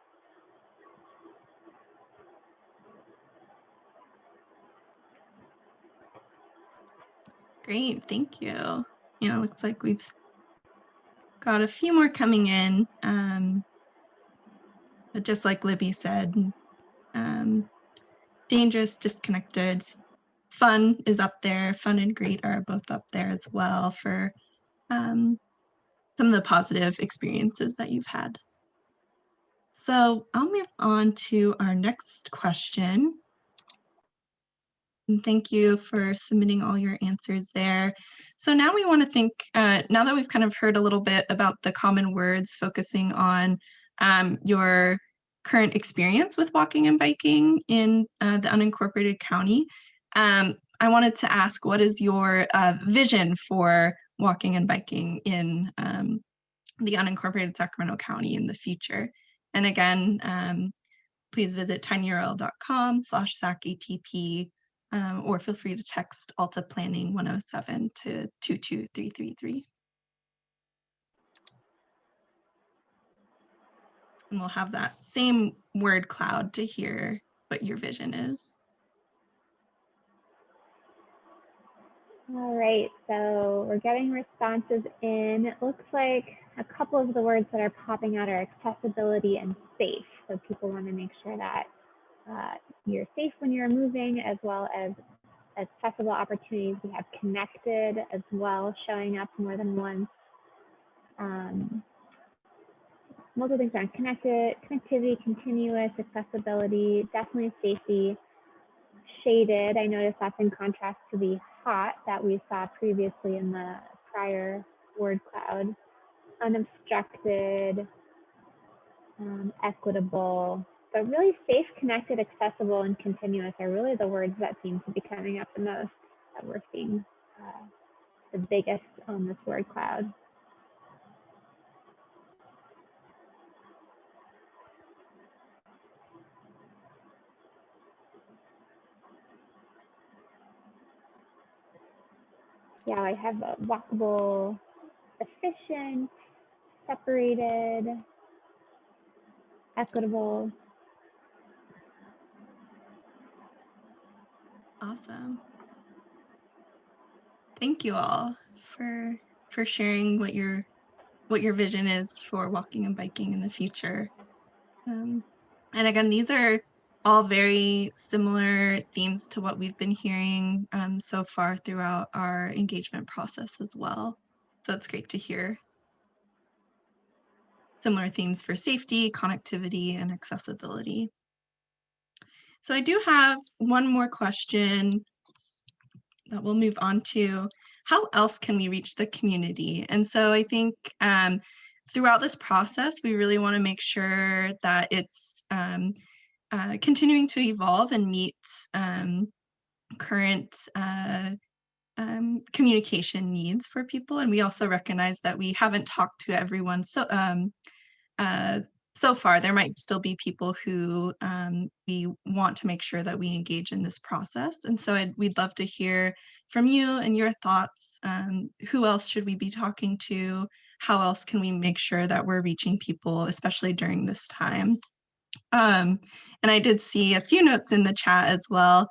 Great, thank you. You know, looks like we've got a few more coming in, but just like Libby said, dangerous, disconnected, fun is up there. Fun and great are both up there as well for some of the positive experiences that you've had. So I'll move on to our next question. And thank you for submitting all your answers there. So now we want to think, now that we've kind of heard a little bit about the common words, focusing on your current experience with walking and biking in the unincorporated county, I wanted to ask, what is your vision for walking and biking in the unincorporated Sacramento County in the future? And again, please visit tinyurl.com/SACATP, or feel free to text Alta Planning 107 to 22333. And we'll have that same word cloud to hear what your vision is. All right, so we're getting responses in. It looks like a couple of the words that are popping out are accessibility and safe. So people want to make sure that you're safe when you're moving, as well as accessible opportunities. We have connected as well, showing up more than once. Multiple things around connected, connectivity, continuous, accessibility, definitely safety. Shaded, I noticed that's in contrast to the hot that we saw previously in the prior word cloud. Unobstructed, equitable, but really safe, connected, accessible, and continuous are really the words that seem to be coming up the most, that we're seeing the biggest on this word cloud. Yeah, I have a walkable, efficient, separated, equitable. Awesome. Thank you all for sharing what your vision is for walking and biking in the future. And again, these are all very similar themes to what we've been hearing so far throughout our engagement process as well. So it's great to hear similar themes for safety, connectivity, and accessibility. So I do have one more question that we'll move on to. How else can we reach the community? And so I think throughout this process, we really want to make sure that it's continuing to evolve and meet current communication needs for people. And we also recognize that we haven't talked to everyone so far. There might still be people who we want to make sure that we engage in this process. And so we'd love to hear from you and your thoughts. Who else should we be talking to? How else can we make sure that we're reaching people, especially during this time? And I did see a few notes in the chat as well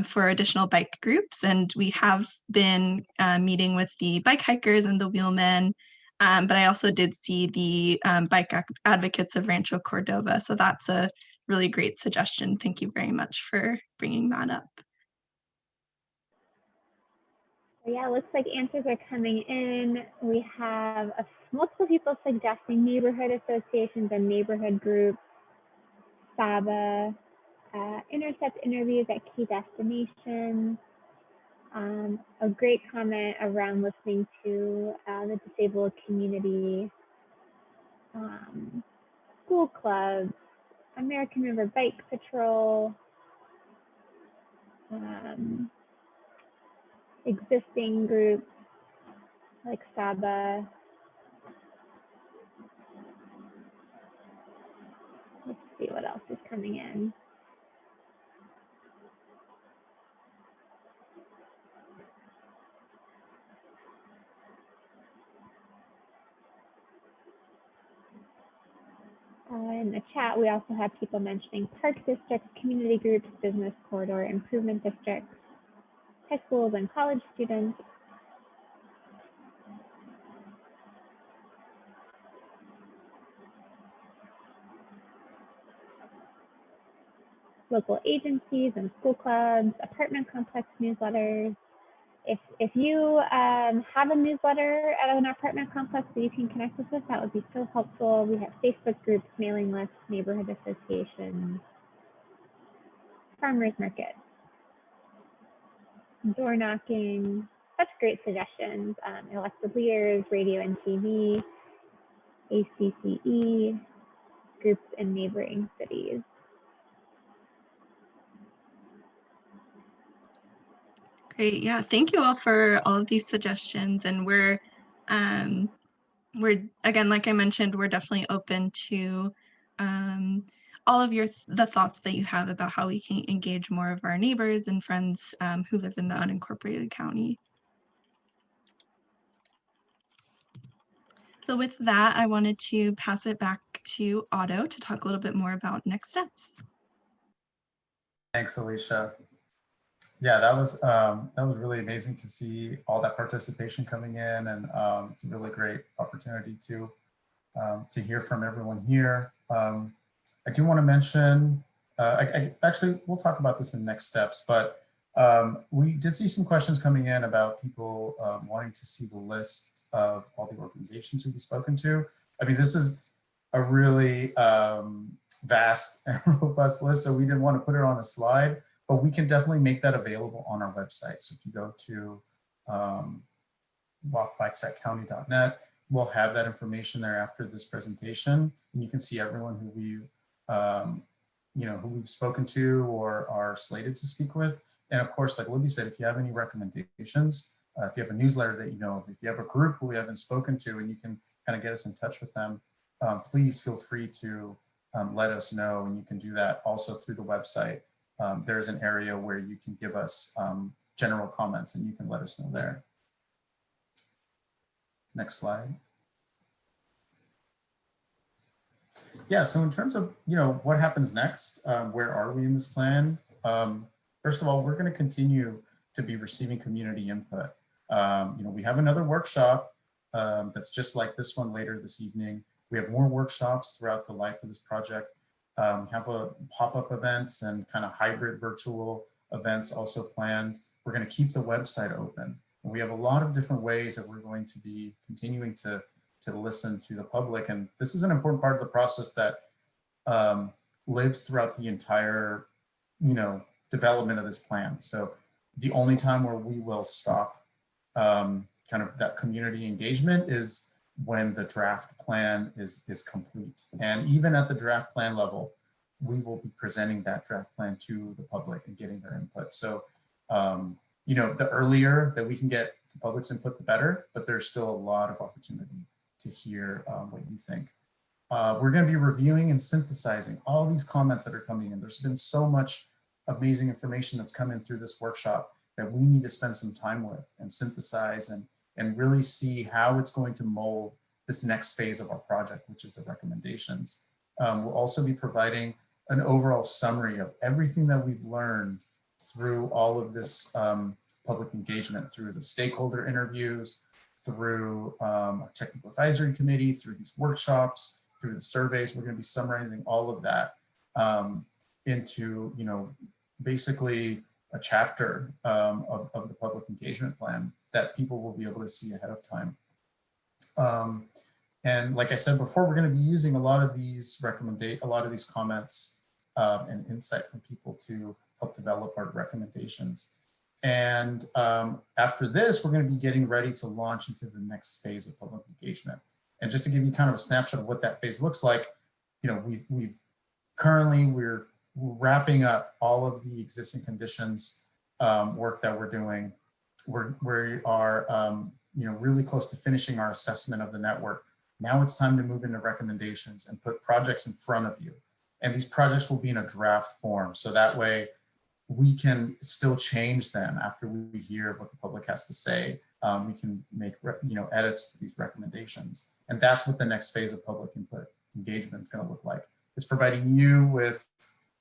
for additional bike groups. And we have been meeting with the bike hikers and the wheelmen. But I also did see the bike advocates of Rancho Cordova. So that's a really great suggestion. Thank you very much for bringing that up. Yeah, it looks like answers are coming in. We have multiple people suggesting neighborhood associations and neighborhood groups, SABA, intercept interviews at key destinations. A great comment around listening to the disabled community, school clubs, American River Bike Patrol, existing groups like SABA. Let's see what else is coming in. In the chat, we also have people mentioning park districts, community groups, business corridor improvement districts, high schools and college students. Local agencies and school clubs, apartment complex newsletters. If you have a newsletter at an apartment complex that you can connect us with, that would be so helpful. We have Facebook groups, mailing lists, neighborhood associations, farmers markets, door knocking. Such great suggestions. Elected leaders, radio and TV, ACCE, groups in neighboring cities. Great. Yeah. Thank you all for all of these suggestions. And we're again, like I mentioned, we're definitely open to all of the thoughts that you have about how we can engage more of our neighbors and friends who live in the unincorporated county. So with that, I wanted to pass it back to Otto to talk a little bit more about next steps. Thanks, Alicia. Yeah, that was really amazing to see all that participation coming in, and it's a really great opportunity to hear from everyone here. I do want to mention, actually, we'll talk about this in next steps, but we did see some questions coming in about people wanting to see the list of all the organizations who we've spoken to. I mean, this is a really vast and robust list, so we didn't want to put it on a slide, but we can definitely make that available on our website. So if you go to walkbikesatcounty.net, we'll have that information there after this presentation, and you can see everyone who we've who we've spoken to or are slated to speak with. And of course, like Libby said, if you have any recommendations, if you have a newsletter that you know of, if you have a group who we haven't spoken to and you can kind of get us in touch with them, please feel free to let us know, and you can do that also through the website. There's an area where you can give us general comments, and you can let us know there. Next slide. Yeah, so in terms of, what happens next, where are we in this plan? First of all, we're going to continue to be receiving community input. We have another workshop that's just like this one later this evening. We have more workshops throughout the life of this project. We have a pop-up events and kind of hybrid virtual events also planned. We're going to keep the website open. And we have a lot of different ways that we're going to be continuing to listen to the public. And this is an important part of the process that lives throughout the entire, development of this plan. So the only time where we will stop kind of that community engagement is when the draft plan is complete. And even at the draft plan level, we will be presenting that draft plan to the public and getting their input. So, the earlier that we can get the public's input, the better, but there's still a lot of opportunity to hear what you think. We're going to be reviewing and synthesizing all these comments that are coming in. There's been so much amazing information that's come in through this workshop that we need to spend some time with and synthesize and really see how it's going to mold this next phase of our project, which is the recommendations. We'll also be providing an overall summary of everything that we've learned through all of this public engagement, through the stakeholder interviews, through our technical advisory committee, through these workshops, through the surveys. We're going to be summarizing all of that into, basically a chapter of the public engagement plan that people will be able to see ahead of time. And like I said before, we're going to be using a lot of these comments and insight from people to help develop our recommendations. And after this, we're going to be getting ready to launch into the next phase of public engagement. And just to give you kind of a snapshot of what that phase looks like, we're wrapping up all of the existing conditions work that we're doing. We are really close to finishing our assessment of the network. Now it's time to move into recommendations and put projects in front of you. And these projects will be in a draft form, so that way we can still change them after we hear what the public has to say. We can make edits to these recommendations. And that's what the next phase of public input engagement is going to look like. It's providing you with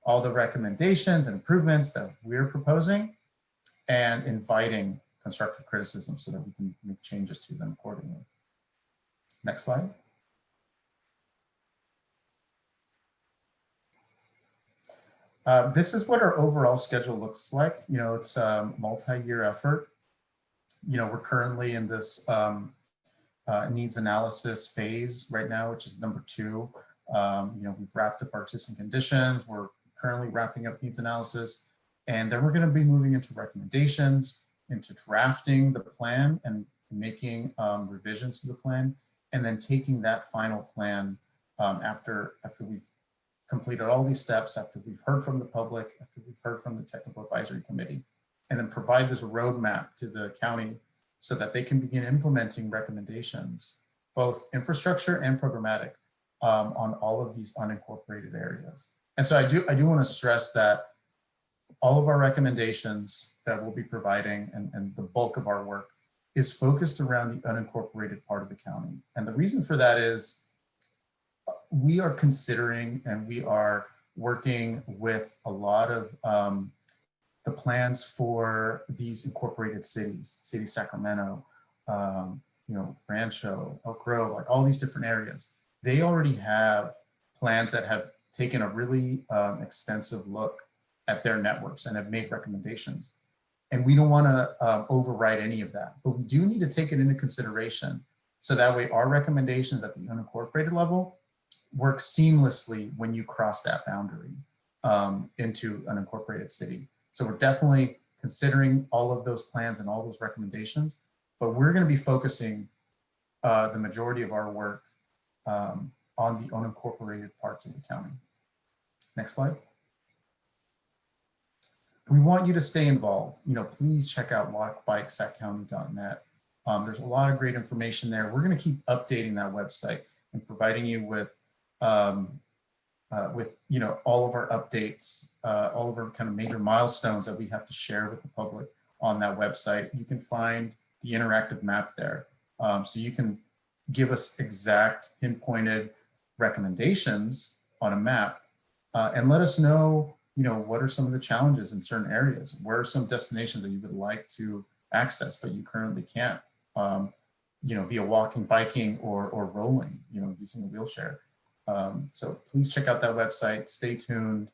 all the recommendations and improvements that we're proposing and inviting constructive criticism so that we can make changes to them accordingly. Next slide. This is what our overall schedule looks like. It's a multi-year effort. We're currently in this needs analysis phase right now, which is number 2. We've wrapped up our existing conditions. We're currently wrapping up needs analysis. And then we're going to be moving into recommendations, into drafting the plan and making revisions to the plan, and then taking that final plan after we've completed all these steps, after we've heard from the public, after we've heard from the technical advisory committee, and then provide this roadmap to the county so that they can begin implementing recommendations, both infrastructure and programmatic, on all of these unincorporated areas. And so I do want to stress that all of our recommendations that we'll be providing and the bulk of our work is focused around the unincorporated part of the county. And the reason for that is we are considering and we are working with a lot of the plans for these incorporated cities, City Sacramento, you know, Rancho, Elk Grove, like all these different areas. They already have plans that have taken a really extensive look at their networks and have made recommendations. And we don't want to override any of that, but we do need to take it into consideration. So that way our recommendations at the unincorporated level work seamlessly when you cross that boundary into an incorporated city. So we're definitely considering all of those plans and all those recommendations, but we're going to be focusing the majority of our work on the unincorporated parts of the county. Next slide. We want you to stay involved. You know, please check out walkbikesaccounty.net. There's a lot of great information there. We're going to keep updating that website and providing you with you know, all of our updates, all of our kind of major milestones that we have to share with the public on that website. You can find the interactive map there, so you can give us exact pinpointed recommendations on a map, and let us know, you know, what are some of the challenges in certain areas? Where are some destinations that you would like to access, but you currently can't, you know, via walking, biking, or rolling, you know, using a wheelchair. So please check out that website, stay tuned,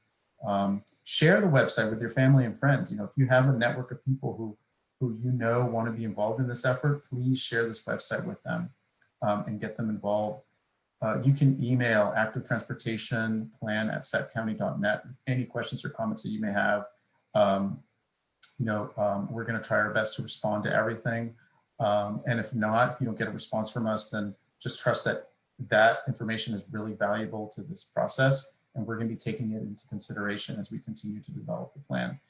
share the website with your family and friends. You know, if you have a network of people who you know want to be involved in this effort, please share this website with them and get them involved. You can email activetransportationplan@setcounty.net with any questions or comments that you may have. You know, we're going to try our best to respond to everything. And if not, if you don't get a response from us, then just trust that that information is really valuable to this process, and we're going to be taking it into consideration as we continue to develop the plan.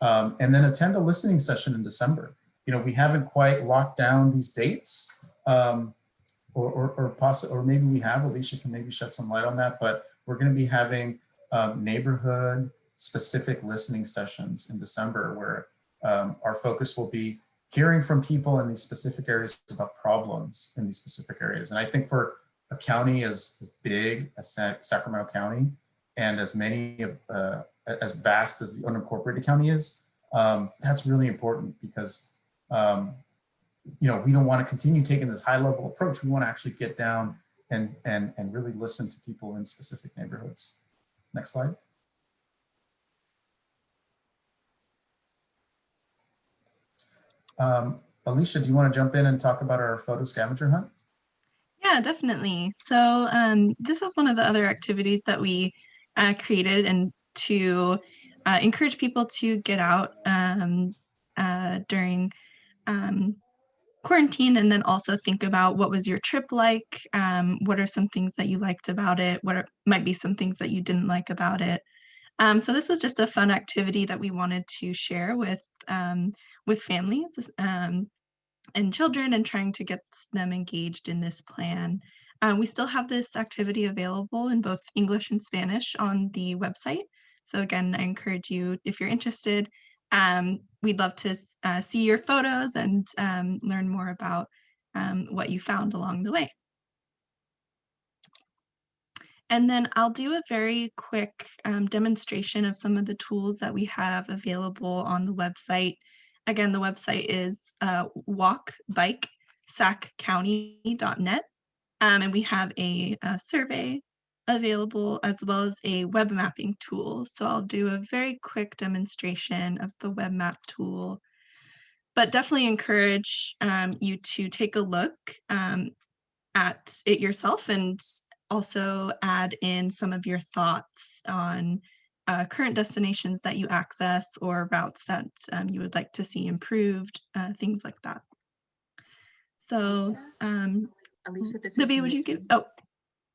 And then attend a listening session in December. You know, we haven't quite locked down these dates, or maybe we have. Alicia can maybe shed some light on that, but we're going to be having neighborhood specific listening sessions in December, where our focus will be hearing from people in these specific areas about problems in these specific areas. And I think for a county as big as Sacramento County, and as many of as vast as the unincorporated county is, that's really important, because you know, we don't want to continue taking this high level approach. We want to actually get down and really listen to people in specific neighborhoods. Next slide. Alicia, do you want to jump in and talk about our photo scavenger hunt? Yeah, definitely. So this is one of the other activities that we created, and to encourage people to get out during quarantine, and then also think about what was your trip like, what are some things that you liked about it, might be some things that you didn't like about it. So this was just a fun activity that we wanted to share with families and children, and trying to get them engaged in this plan. We still have this activity available in both English and Spanish on the website. So again, I encourage you, if you're interested, we'd love to see your photos and learn more about what you found along the way. And then I'll do a very quick demonstration of some of the tools that we have available on the website. Again, the website is walkbikesaccounty.net, and we have a survey available, as well as a web mapping tool. So I'll do a very quick demonstration of the web map tool, but definitely encourage you to take a look at it yourself, and also add in some of your thoughts on current destinations that you access, or routes that you would like to see improved, things like that. So, Alicia, this Libby, is would you Nikki. give? Oh,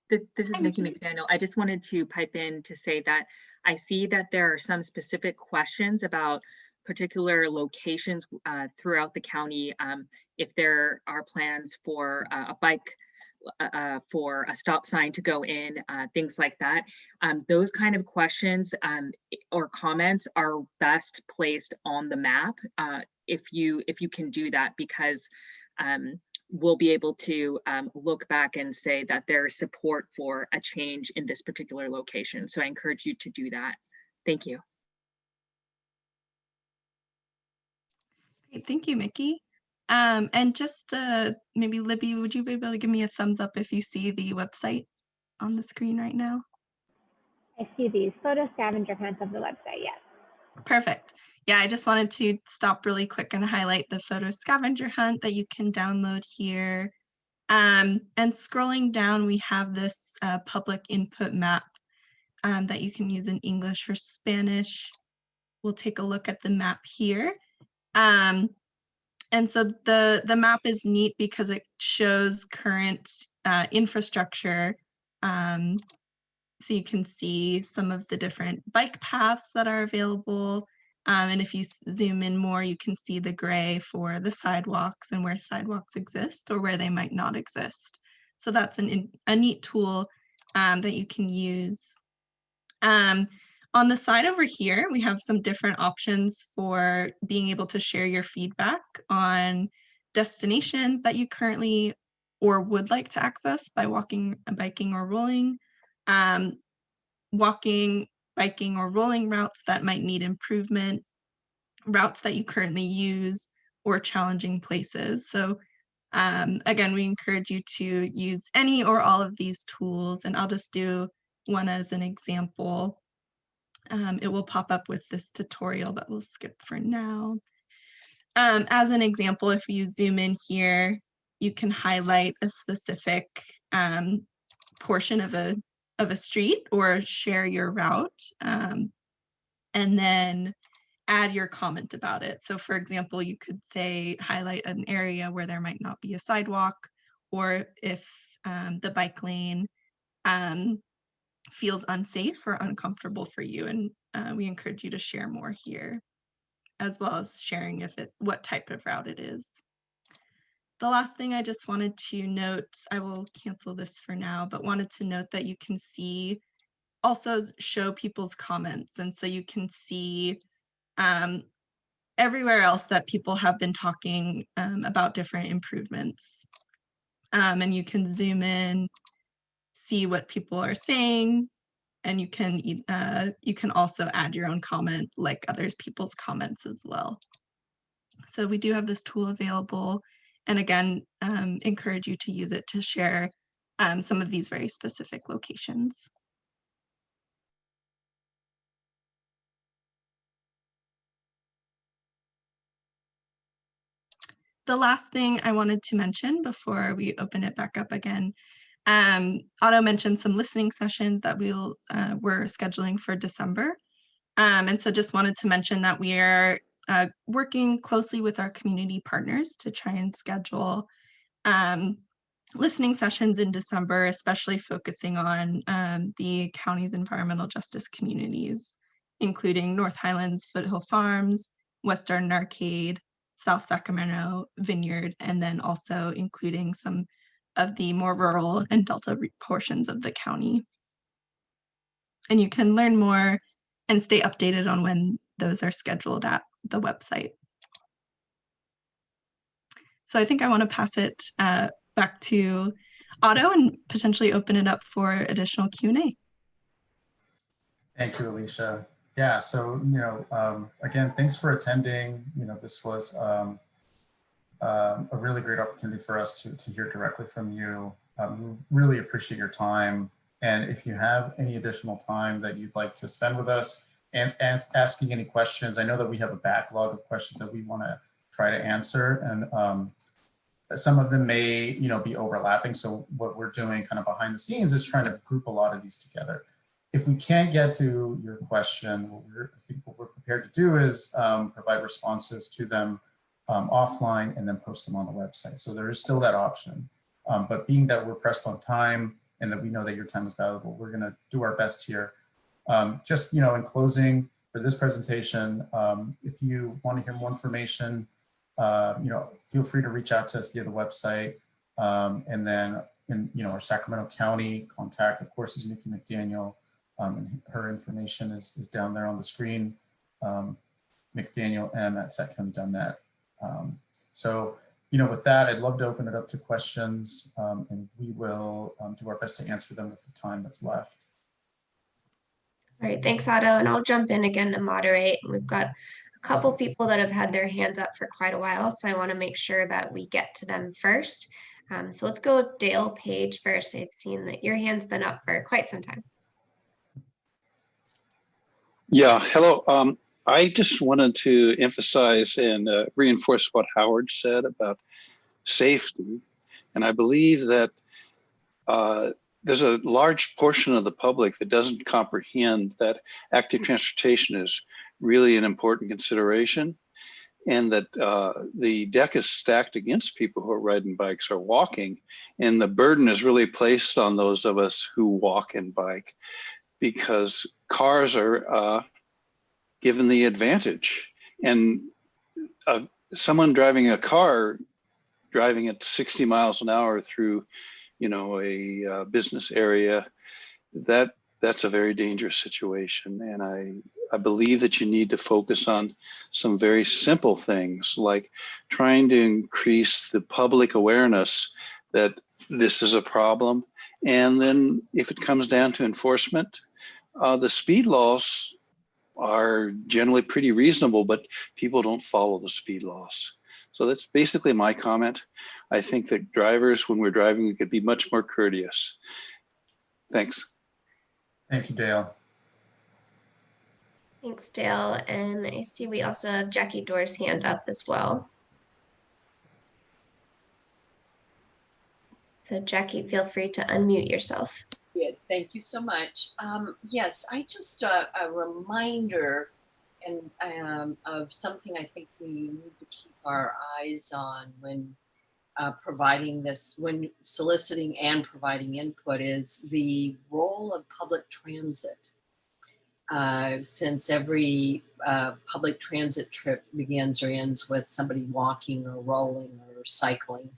This is Hi, Nikki Nikki. McDaniel. I just wanted to pipe in to say that I see that there are some specific questions about particular locations throughout the county. If there are plans for a bike, for a stop sign to go in, things like that. Those kind of questions or comments are best placed on the map if you can do that, because we'll be able to look back and say that there is support for a change in this particular location. So I encourage you to do that. Thank you. Great, thank you, Mickey. And just maybe Libby, would you be able to give me a thumbs up if you see the website on the screen right now? I see these photo scavenger hunts of the website, yes. Perfect. Yeah, I just wanted to stop really quick and highlight the photo scavenger hunt that you can download here. And scrolling down, we have this public input map that you can use in English or Spanish. We'll take a look at the map here. And so the map is neat because it shows current infrastructure. So you can see some of the different bike paths that are available. And if you zoom in more, you can see the gray for the sidewalks and where sidewalks exist or where they might not exist. So that's a neat tool that you can use. On the side over here, we have some different options for being able to share your feedback on destinations that you currently or would like to access by walking, biking, or rolling. Walking, biking, or rolling routes that might need improvement, routes that you currently use, or challenging places. So again, we encourage you to use any or all of these tools, and I'll just do one as an example. It will pop up with this tutorial, but we'll skip for now. As an example, if you zoom in here, you can highlight a specific portion of a street or share your route, and then add your comment about it. So for example, you could say, highlight an area where there might not be a sidewalk, or if the bike lane feels unsafe or uncomfortable for you. And we encourage you to share more here, as well as sharing what type of route it is. The last thing I just wanted to note, I will cancel this for now, but wanted to note that you can see, also show people's comments. And so you can see everywhere else that people have been talking about different improvements. And you can zoom in, see what people are saying, and you can also add your own comment, like others people's comments as well. So we do have this tool available, and again, encourage you to use it to share some of these very specific locations. The last thing I wanted to mention before we open it back up again, Otto mentioned some listening sessions that we're scheduling for December. And so just wanted to mention that we are working closely with our community partners to try and schedule listening sessions in December, especially focusing on the county's environmental justice communities, including North Highlands, Foothill Farms, West Arden Arcade, South Sacramento, Vineyard, and then also including some of the more rural and Delta portions of the county. And you can learn more and stay updated on when those are scheduled at the website. So I think I want to pass it back to Otto and potentially open it up for additional Q&A. Thank you, Alicia. Yeah, so, again, thanks for attending. This was a really great opportunity for us to hear directly from you. We really appreciate your time. And if you have any additional time that you'd like to spend with us and asking any questions, I know that we have a backlog of questions that we want to try to answer. And some of them may, be overlapping. So what we're doing kind of behind the scenes is trying to group a lot of these together. If we can't get to your question, I think what we're prepared to do is provide responses to them offline and then post them on the website. So there is still that option. But being that we're pressed on time and that we know that your time is valuable, we're going to do our best here. Just, in closing for this presentation, if you want to hear more information, feel free to reach out to us via the website. And then in, our Sacramento County contact, of course, is Nikki McDaniel. And her information is down there on the screen, McDaniel M@saccounty.net. So, you know, with that, I'd love to open it up to questions, and we will do our best to answer them with the time that's left. All right, thanks, Otto. And I'll jump in again to moderate. We've got a couple people that have had their hands up for quite a while, so I want to make sure that we get to them first. So let's go with Dale Page first. I've seen that your hand's been up for quite some time. Yeah, hello. I just wanted to emphasize and reinforce what Howard said about safety. And I believe that there's a large portion of the public that doesn't comprehend that active transportation is really an important consideration, and that the deck is stacked against people who are riding bikes or walking, and the burden is really placed on those of us who walk and bike, because cars are given the advantage. And someone driving a car, driving at 60 miles an hour through, you know, a business area, that's a very dangerous situation. And I believe that you need to focus on some very simple things, like trying to increase the public awareness that this is a problem. And then if it comes down to enforcement, the speed laws are generally pretty reasonable, but people don't follow the speed laws. So that's basically my comment. I think that drivers, when we're driving, we could be much more courteous. Thanks. Thank you, Dale. Thanks, Dale. And I see we also have Jackie Doerr's hand up as well. So Jackie, feel free to unmute yourself. Good. Thank you so much. Yes, I just a reminder and of something I think we need to keep our eyes on when providing this, when soliciting and providing input, is the role of public transit. Since every public transit trip begins or ends with somebody walking or rolling or cycling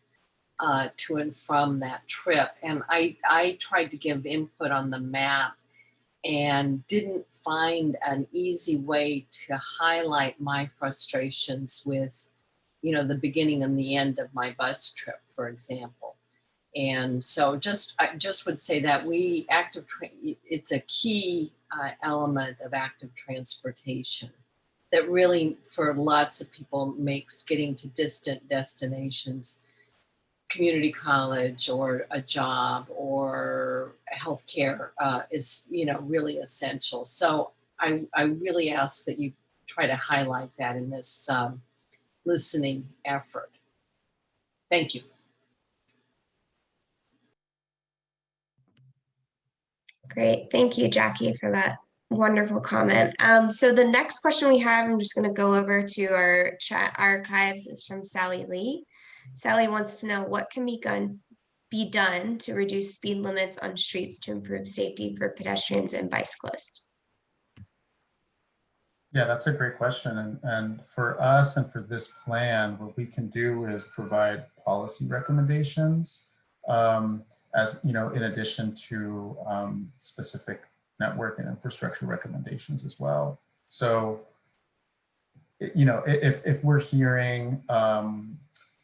to and from that trip. And I tried to give input on the map and didn't find an easy way to highlight my frustrations with, you know, the beginning and the end of my bus trip, for example. And so I just would say that it's a key element of active transportation that really, for lots of people, makes getting to distant destinations, community college or a job or healthcare is, you know, really essential. So I really ask that you try to highlight that in this listening effort. Thank you. Great. Thank you, Jackie, for that wonderful comment. So the next question we have, I'm just going to go over to our chat archives, is from Sally Lee. Sally wants to know what can be done to reduce speed limits on streets to improve safety for pedestrians and bicyclists. Yeah, that's a great question. And for us and for this plan, what we can do is provide policy recommendations, as you know, in addition to specific network and infrastructure recommendations as well. So, you know, if we're hearing,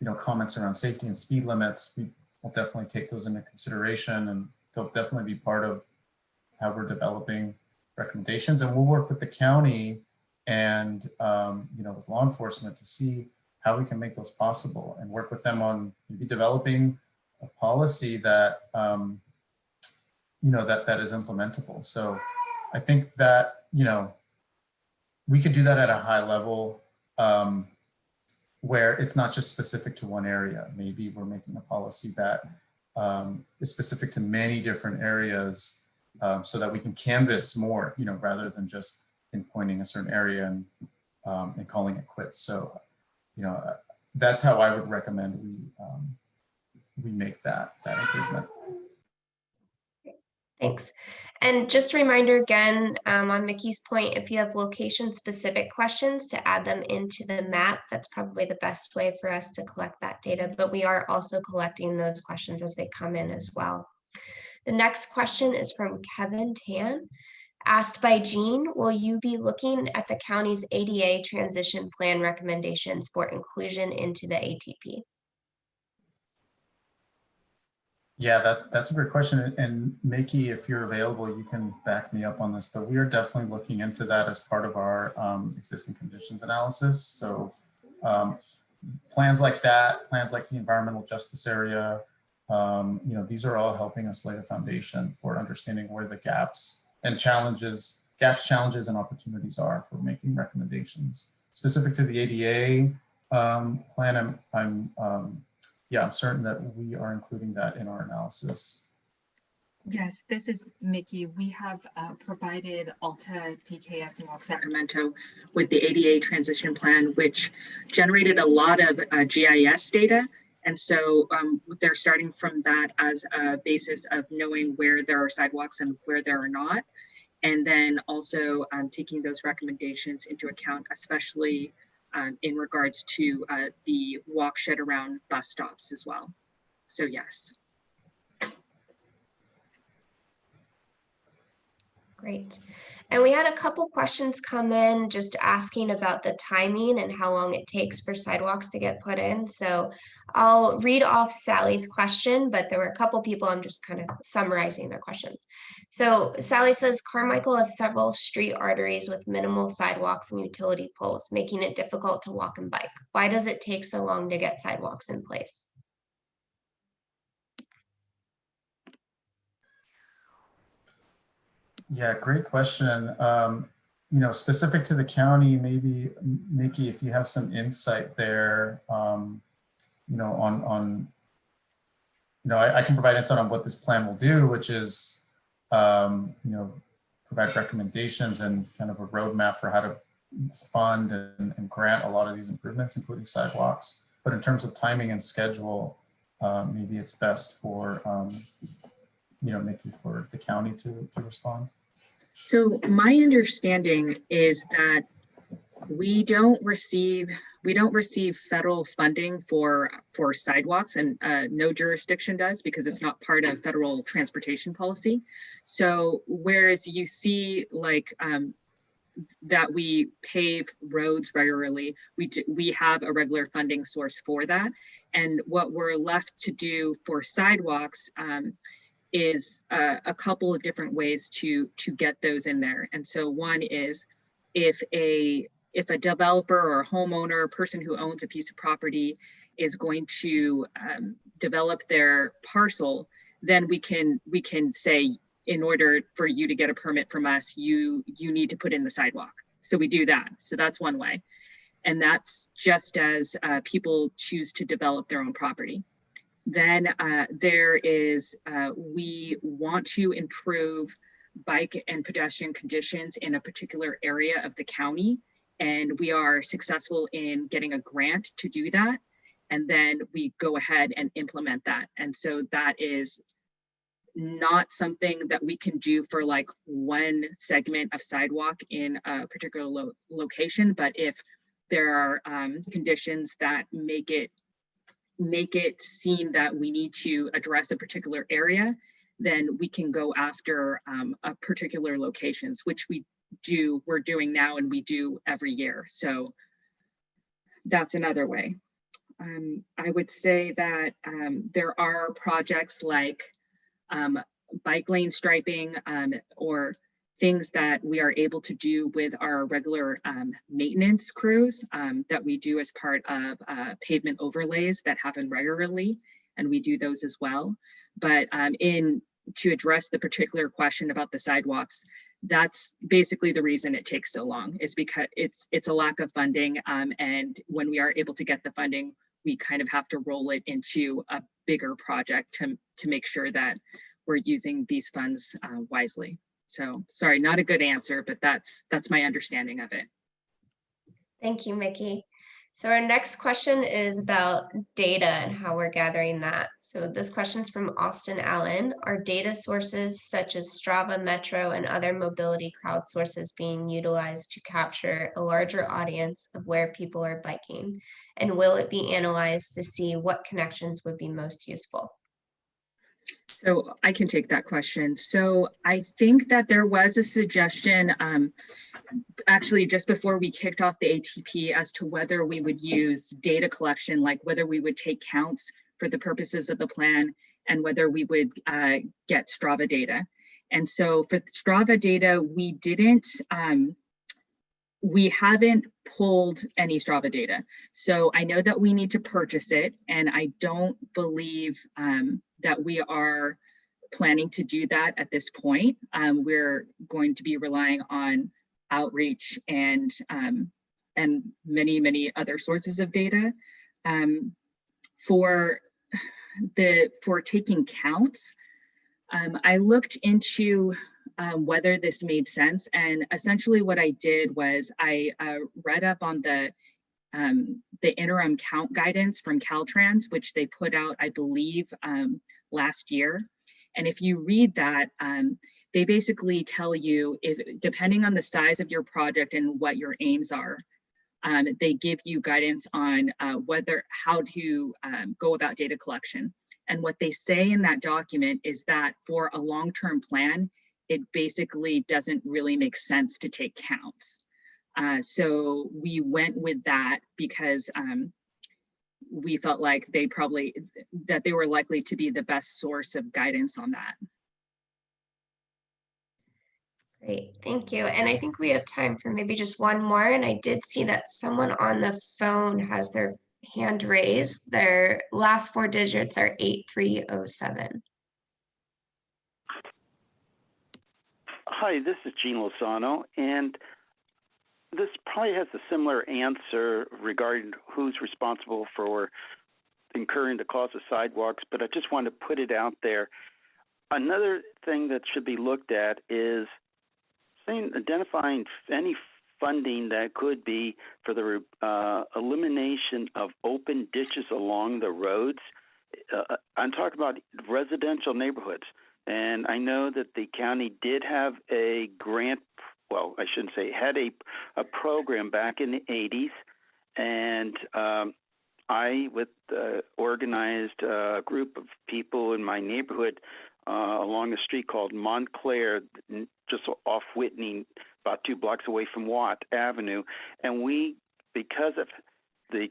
you know, comments around safety and speed limits, we will definitely take those into consideration, and they'll definitely be part of how we're developing recommendations. And we'll work with the county and, you know, with law enforcement to see how we can make those possible, and work with them on maybe developing a policy that, you know, that is implementable. So I think that, you know, we could do that at a high level, where it's not just specific to one area. Maybe we're making a policy that is specific to many different areas, so that we can canvas more, you know, rather than just pinpointing a certain area and calling it quits. So, you know, that's how I would recommend we make that improvement. Thanks. And just a reminder again, on Mickey's point, if you have location-specific questions, to add them into the map. That's probably the best way for us to collect that data, but we are also collecting those questions as they come in as well. The next question is from Kevin Tan. Asked by Jean, will you be looking at the county's ADA transition plan recommendations for inclusion into the ATP? Yeah, that's a great question. And Mickey, if you're available, you can back me up on this, but we are definitely looking into that as part of our existing conditions analysis. So plans like that, plans like the environmental justice area, these are all helping us lay a foundation for understanding where the gaps, challenges, and opportunities are for making recommendations. Specific to the ADA plan, I'm certain that we are including that in our analysis. Yes, this is Mickey. We have provided Alta, DKS, and Sacramento with the ADA transition plan, which generated a lot of GIS data. And so they're starting from that as a basis of knowing where there are sidewalks and where there are not. And then also taking those recommendations into account, especially in regards to the walk shed around bus stops as well. So yes. Great. And we had a couple questions come in just asking about the timing and how long it takes for sidewalks to get put in. So I'll read off Sally's question, but there were a couple people, I'm just kind of summarizing their questions. So Sally says, Carmichael has several street arteries with minimal sidewalks and utility poles, making it difficult to walk and bike. Why does it take so long to get sidewalks in place? Yeah, great question. Specific to the county, maybe Mickey, if you have some insight there, I can provide insight on what this plan will do, which is, provide recommendations and kind of a roadmap for how to fund and grant a lot of these improvements, including sidewalks. But in terms of timing and schedule, maybe it's best for, Mickey, for the county to respond. So my understanding is that we don't receive federal funding for sidewalks, and no jurisdiction does, because it's not part of federal transportation policy. So whereas you see like that we pave roads regularly, we have a regular funding source for that. And what we're left to do for sidewalks is a couple of different ways to get those in there. And so one is if a developer or a homeowner, a person who owns a piece of property is going to develop their parcel, then we can say, in order for you to get a permit from us, you need to put in the sidewalk. So we do that. So that's one way. And that's just as people choose to develop their own property. Then there is, we want to improve bike and pedestrian conditions in a particular area of the county. And we are successful in getting a grant to do that. And then we go ahead and implement that. And so that is not something that we can do for like one segment of sidewalk in a particular location. But if there are conditions that make it seem that we need to address a particular area, then we can go after a particular locations, which we're doing now and we do every year. So that's another way. I would say that there are projects like bike lane striping or things that we are able to do with our regular maintenance crews that we do as part of pavement overlays that happen regularly, and we do those as well. But to address the particular question about the sidewalks, that's basically the reason it takes so long, is because it's a lack of funding, and when we are able to get the funding, we kind of have to roll it into a bigger project to make sure that we're using these funds wisely. So sorry, not a good answer, but that's my understanding of it. Thank you, Mickey. So our next question is about data and how we're gathering that. So this question's from Austin Allen. Are data sources such as Strava, Metro, and other mobility crowdsources being utilized to capture a larger audience of where people are biking? And will it be analyzed to see what connections would be most useful? So I can take that question. So I think that there was a suggestion actually just before we kicked off the ATP as to whether we would use data collection, like whether we would take counts for the purposes of the plan and whether we would get Strava data. And so for Strava data, we haven't pulled any Strava data. So I know that we need to purchase it, and I don't believe that we are planning to do that at this point. We're going to be relying on outreach and many, many other sources of data. For taking counts, I looked into whether this made sense, and essentially what I did was I read up on the interim count guidance from Caltrans, which they put out, I believe, last year. And if you read that, they basically tell you, if depending on the size of your project and what your aims are, they give you guidance on how to go about data collection. And what they say in that document is that for a long-term plan, it basically doesn't really make sense to take counts. So we went with that because we felt like they were likely to be the best source of guidance on that. Great, thank you. And I think we have time for maybe just one more. And I did see that someone on the phone has their hand raised. Their last 4 digits are 8307. Hi, this is Gene Lozano, and this probably has a similar answer regarding who's responsible for incurring the cost of sidewalks, but I just want to put it out there. Another thing that should be looked at is identifying any funding that could be for the elimination of open ditches along the roads. I'm talking about residential neighborhoods. And I know that the county did have a grant, well, I shouldn't say, had a program back in the 80s. And I, with organized a group of people in my neighborhood along a street called Montclair, just off Whitney, about 2 blocks away from Watt Avenue. And we, because of the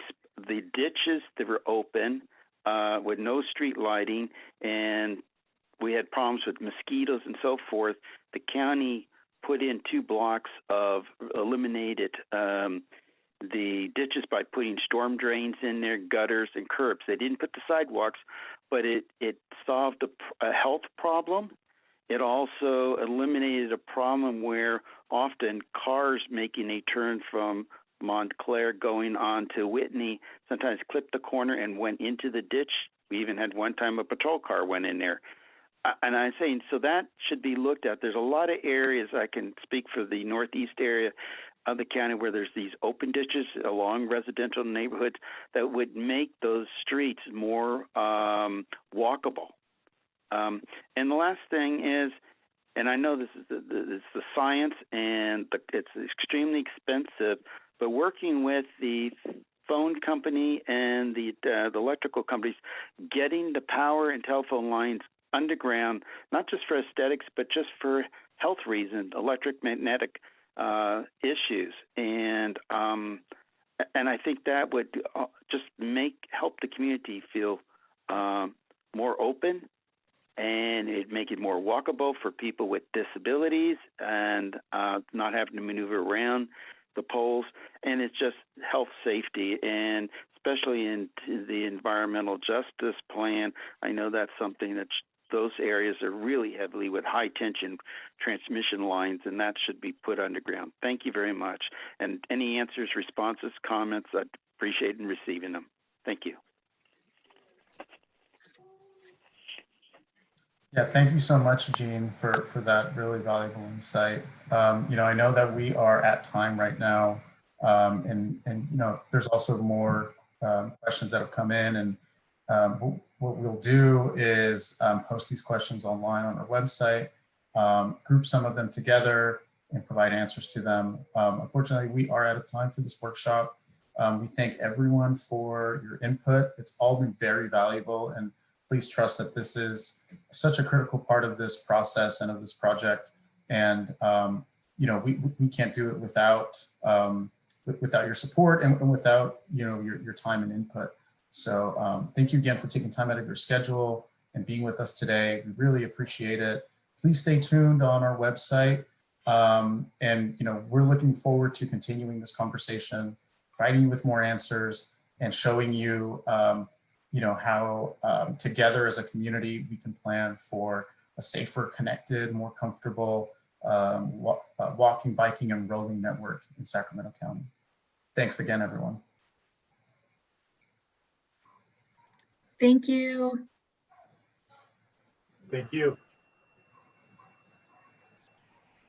ditches that were open with no street lighting, and we had problems with mosquitoes and so forth, the county put in 2 blocks of eliminated the ditches by putting storm drains in there, gutters and curbs. They didn't put the sidewalks, but it solved a health problem. It also eliminated a problem where often cars making a turn from Montclair going on to Whitney sometimes clipped the corner and went into the ditch. We even had one time a patrol car went in there. And I'm saying, so that should be looked at. There's a lot of areas, I can speak for the northeast area of the county, where there's these open ditches along residential neighborhoods that would make those streets more walkable. And the last thing is, and I know this is the science and it's extremely expensive, but working with the phone company and the electrical companies, getting the power and telephone lines underground, not just for aesthetics, but just for health reasons, electromagnetic issues. And I think that would just help the community feel more open, and it'd make it more walkable for people with disabilities and not having to maneuver around the poles. And it's just health safety, and especially into the environmental justice plan, I know that's something that those areas are really heavily with high tension transmission lines, and that should be put underground. Thank you very much. And any answers, responses, comments, I'd appreciate in receiving them. Thank you. Yeah, thank you so much, Gene, for that really valuable insight. I know that we are at time right now, and there's also more questions that have come in, and what we'll do is post these questions online on our website, group some of them together, and provide answers to them. Unfortunately, we are out of time for this workshop. We thank everyone for your input. It's all been very valuable, and please trust that this is such a critical part of this process and of this project. And, you know, we can't do it without your support and without, you know, your time and input. So thank you again for taking time out of your schedule and being with us today. We really appreciate it. Please stay tuned on our website. And, you know, we're looking forward to continuing this conversation, providing you with more answers and showing you, you know, how together as a community, we can plan for a safer, connected, more comfortable walking, biking, and rolling network in Sacramento County. Thanks again, everyone. Thank you. Thank you.